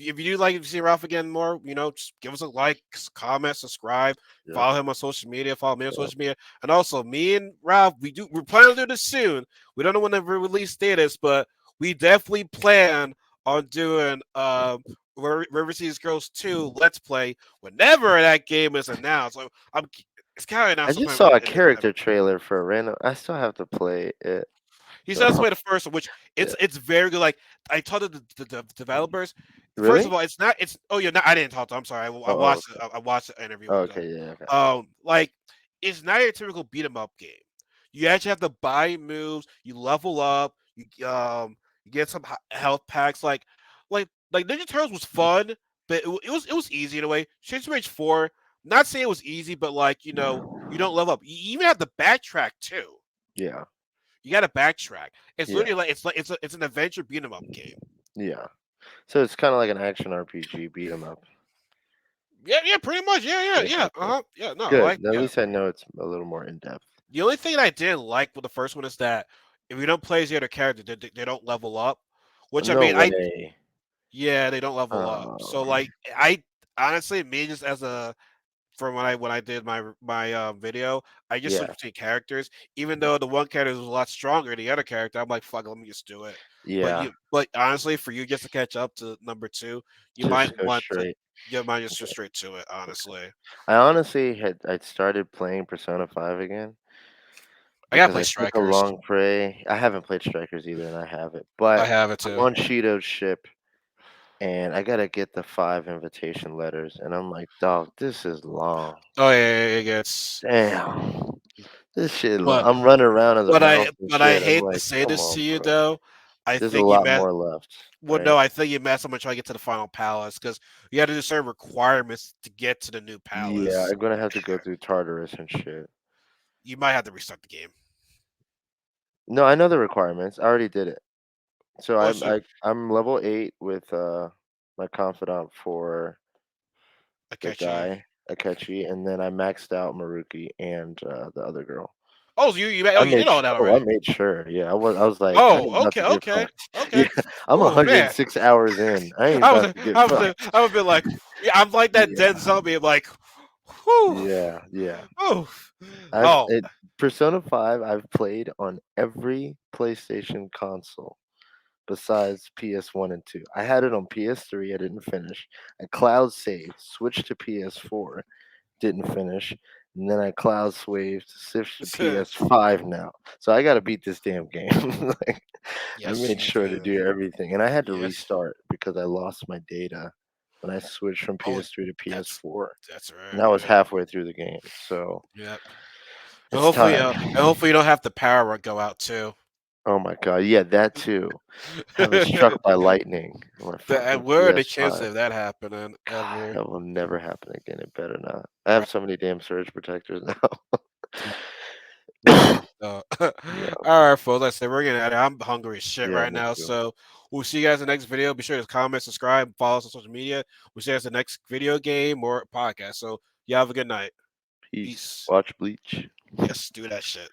if you do like to see Ralph again more, just give us a like, comment, subscribe,
Yep.
follow him on social media, follow me on
Yep.
social media, and also me and Ralph, we're planning to do this soon. We don't know when the release date is, but we definitely plan on doing River Cities Girls 2 Let's Play whenever that game is announced. So it's kind of
I
announced
just
sometime
saw a
in December.
character trailer for a random. I still have to play it.
He
So
says play the first one, which
yeah.
it's very good. Like I told the developers, first of
Really?
all, it's not. It's oh yeah, no, I didn't talk to. I'm sorry. I
Oh,
watched
okay.
I watched the interview with them.
Okay, yeah, okay.
Like it's not a typical beat 'em up game. You actually have to buy moves. You level up. You get some health packs. Like Ninja Turtles was fun, but it was easy in a way. Streets of Rage 4. not saying it was easy, but like you know, you don't level up. You even have to backtrack too.
Yeah,
You got to backtrack. It's
yeah,
literally like it's an adventure beat 'em up game.
yeah. So it's kind of like an action RPG beat 'em up.
Yeah, yeah, pretty much. Yeah, yeah,
Cool,
yeah.
cool, cool.
Yeah. No,
Good.
like
At
yeah.
least I know it's a little more in depth.
The only thing I didn't like with the first one is that if you don't play as the other character, they don't level up. Which I
No
mean,
way.
yeah, they don't level up. So
Oh,
like I honestly me just as a from when I did my video, I just switched
yeah,
between characters. Even though the one character was a lot stronger than the other character, I'm like, fuck, it, let me just do it.
yeah.
But honestly, for you just to catch up to number two, you might
Just go
want to,
straight.
you might just go
Okay.
straight to it. Honestly,
I honestly I started playing Persona 5 again
I gotta
because
play
I took a
Strikers.
long break. I haven't played Strikers either, and I have it.
I
But
have it
I'm
too.
on Shido's ship, and I gotta get the 5 invitation letters, and I'm like, dog, this is long.
Oh yeah, it gets.
Damn, this shit.
But
I'm running around as a
but
mouse
I
and
but I
shit. I'm
hate to
like,
say
come
this to
on,
you
bro.
though. I
There's a
think you
lot
met.
more left,
Well,
right?
no, I think you messed up on trying to get to the final palace because you got to do certain requirements to get to the new
Yeah,
palace.
I'm gonna have to go through Tartarus and shit.
You might have to restart the game.
No, I know the requirements. I already did it. So
Oh, so
I'm level 8 with my confidant for the
Akechi.
guy Akechi, and then I maxed out Maruki and the other girl.
Oh, so
I
you did
made
all
sure.
that
Oh, I
already.
made sure. Yeah, I was like, I ain't
Oh,
about
okay,
to get
okay,
fucked.
okay.
Yeah, I'm
Oh man,
106 hours in. I ain't about to get fucked.
I would be like, yeah, I'm like that
Yeah,
Denzel being like, whew,
yeah, yeah.
oh,
I've
oh,
it, Persona 5. I've played on every PlayStation console besides PS1 and 2. I had it on PS3. I didn't finish. I cloud saved, switched to PS4. Didn't finish, and then I cloud switched to PS5 now. So I gotta beat this damn game. Like, I
yes,
made
you
sure to
do.
do everything, and I had to
Yes.
restart because I lost my data when I switched from
Oh,
PS3 to
that's
PS4,
that's
and
right.
that was
Yeah.
halfway through the game. So
Yep.
it's time.
And hopefully you don't have the power run go out too.
Oh my god, yeah, that too. Have it struck by lightning on my fucking
Where are the chances
PS5.
of that happening
God,
ever?
that will never happen again. It better not. I have
Right.
so many damn surge protectors
Right.
now.
So,
Yeah,
all right, folks. Like I said, we're getting at it. I'm hungry as shit
yeah,
right
me
now.
too.
So we'll see you guys in the next video. Be sure to comment, subscribe, follow us on social media. We'll see you guys in the next video game or podcast. So you have a good night.
Peace.
Peace.
Watch Bleach.
Yes, do that shit.